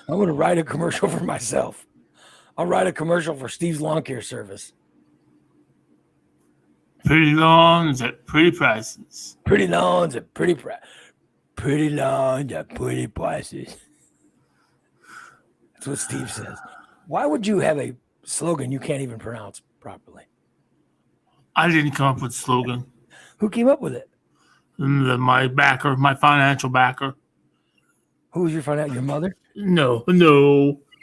S1: I'm going to write a commercial for myself. I'll write a commercial for Steve's Lawn Care Service.
S2: Pretty lawns at pretty prices.
S1: Pretty lawns at pretty lawns at pretty prices. That's what Steve says. Why would you have a slogan you can't even pronounce properly?
S2: I didn't come up with the slogan.
S1: Who came up with it?
S2: My backer, my financial backer.
S1: Who was your financial? Your mother?
S2: No.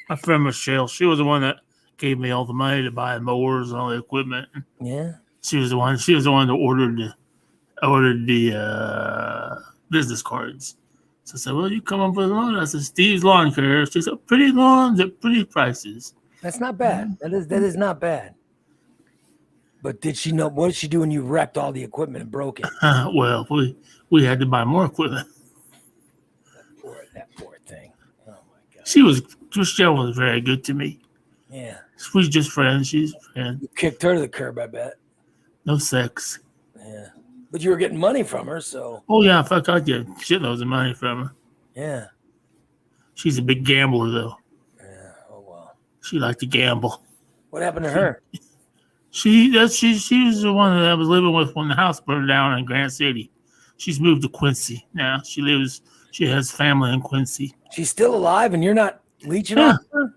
S2: My friend Michelle. She was the one that gave me all the money to buy mowers and all the equipment.
S1: Yeah.
S2: She was the one that ordered the business cards. So I said, well, you come up with a loan. I said, Steve's Lawn Care. She said, pretty lawns at pretty prices.
S1: That's not bad. That is not bad. But did she know what did she do when you wrecked all the equipment and broke it?
S2: Well, we had to buy more equipment.
S1: That poor thing. Oh my God.
S2: Michelle was very good to me.
S1: Yeah.
S2: We're just friends. She's a friend.
S1: You kicked her to the curb, I bet.
S2: No sex.
S1: Yeah. But you were getting money from her, so.
S2: Oh, yeah. Fuck, I'd get shitloads of money from her.
S1: Yeah.
S2: She's a big gambler, though.
S1: Yeah. Oh, well.
S2: She liked to gamble.
S1: What happened to her?
S2: She was the one that I was living with when the house burned down in Grant City. She's moved to Quincy now. She has family in Quincy.
S1: She's still alive and you're not leeching on her?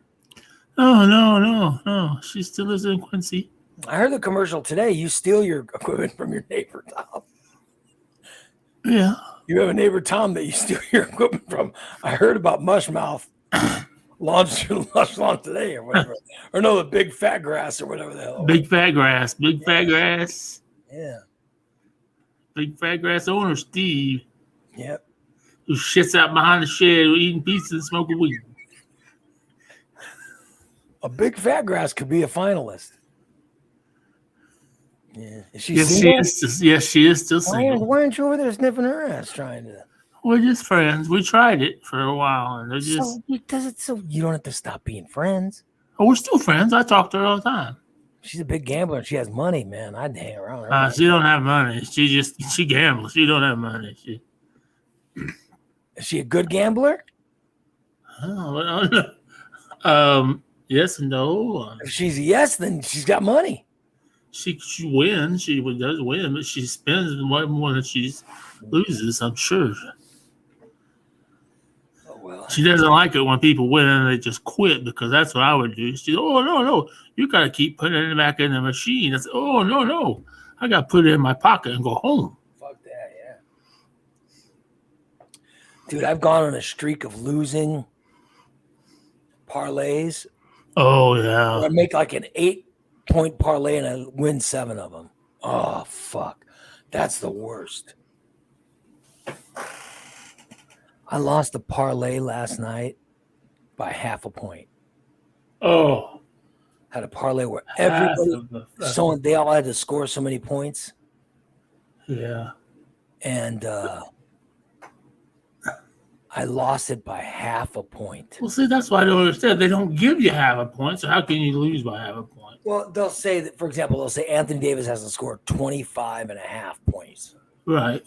S2: Oh, no. She still lives in Quincy.
S1: I heard the commercial today. You steal your equipment from your neighbor, Tom.
S2: Yeah.
S1: You have a neighbor, Tom, that you steal your equipment from. I heard about Mushmouth launched your lush lawn today or whatever. Or no, the big fat grass or whatever the hell.
S2: Big fat grass. Big fat grass.
S1: Yeah.
S2: Big fat grass owner Steve,
S1: Yep.
S2: who shits out behind the shed eating pizza and smoking weed.
S1: A big fat grass could be a finalist. Yeah. Is she
S2: Yes,
S1: single?
S2: she is still
S1: Why
S2: single.
S1: aren't you over there sniffing her ass trying to?
S2: We're just friends. We tried it for a while, and they're just.
S1: So you don't have to stop being friends.
S2: Oh, we're still friends. I talk to her all the time.
S1: She's a big gambler and she has money, man. I'd hang around her.
S2: She don't have money. She gambles. She don't have money.
S1: Is she a good gambler?
S2: Yes and no.
S1: If she's a yes, then she's got money.
S2: She wins. She does win, but she spends way more than she loses. I'm sure.
S1: Oh well.
S2: She doesn't like it when people win and they just quit, because that's what I would do. She's, oh no, you gotta keep putting it back in the machine. I said, oh no, I gotta put it in my pocket and go home.
S1: Fuck that, yeah. Dude, I've gone on a streak of losing parlays.
S2: Oh yeah.
S1: I make like an 8-point parlay and I win 7 of them. Oh fuck, that's the worst. I lost a parlay last night by half a point.
S2: Oh.
S1: Had a parlay where everybody, they all had to score so many points,
S2: Yeah.
S1: and I lost it by half a point.
S2: Well, see, that's why I don't understand. They don't give you half a point, so how can you lose by half a point?
S1: Well, they'll say that, for example, they'll say Anthony Davis has to score 25 and a half points.
S2: Right.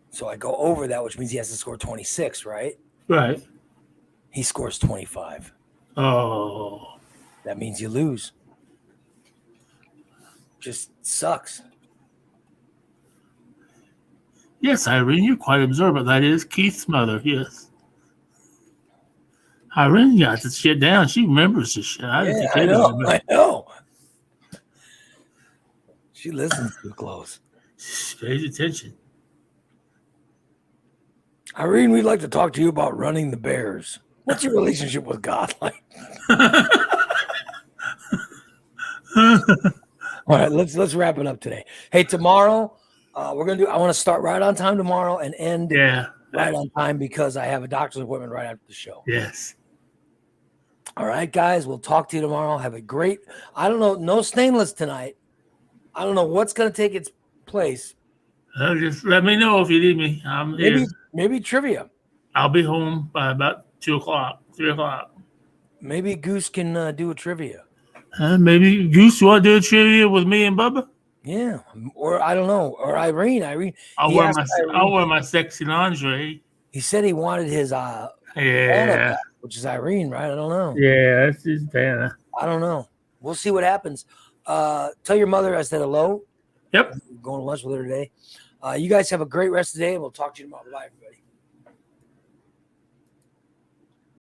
S1: So I go over that, which means he has to score 26, right?
S2: Right.
S1: He scores 25.
S2: Oh.
S1: That means you lose. Just sucks.
S2: Yes, Irene, you're quite observant. That is Keith's mother, yes. Irene got this shit down. She remembers this shit.
S1: I know. She listens too close.
S2: She pays attention.
S1: Irene, we'd like to talk to you about running the Bears. What's your relationship with God like? All right, let's wrap it up today. Hey, tomorrow we're gonna do. I want to start right on time tomorrow and end right on time because I have a doctor's appointment right after the show.
S2: Yes.
S1: All right, guys, we'll talk to you tomorrow. Have a great. I don't know, no stainless tonight. I don't know what's gonna take its place.
S2: Just let me know if you need me. I'm here.
S1: Maybe trivia.
S2: I'll be home by about 2 o'clock, 3 o'clock.
S1: Maybe Goose can do a trivia.
S2: Maybe Goose, you want to do a trivia with me and Bubba?
S1: Yeah, or I don't know, or Irene.
S2: I'll wear my sexy lingerie.
S1: He said he wanted his
S2: Yeah.
S1: which is Irene, right? I don't know.
S2: Yeah, that's his banner.
S1: I don't know. We'll see what happens. Tell your mother I said hello.
S2: Yep.
S1: I'm going to lunch with her today. You guys have a great rest of the day, and we'll talk to you tomorrow. Bye, everybody.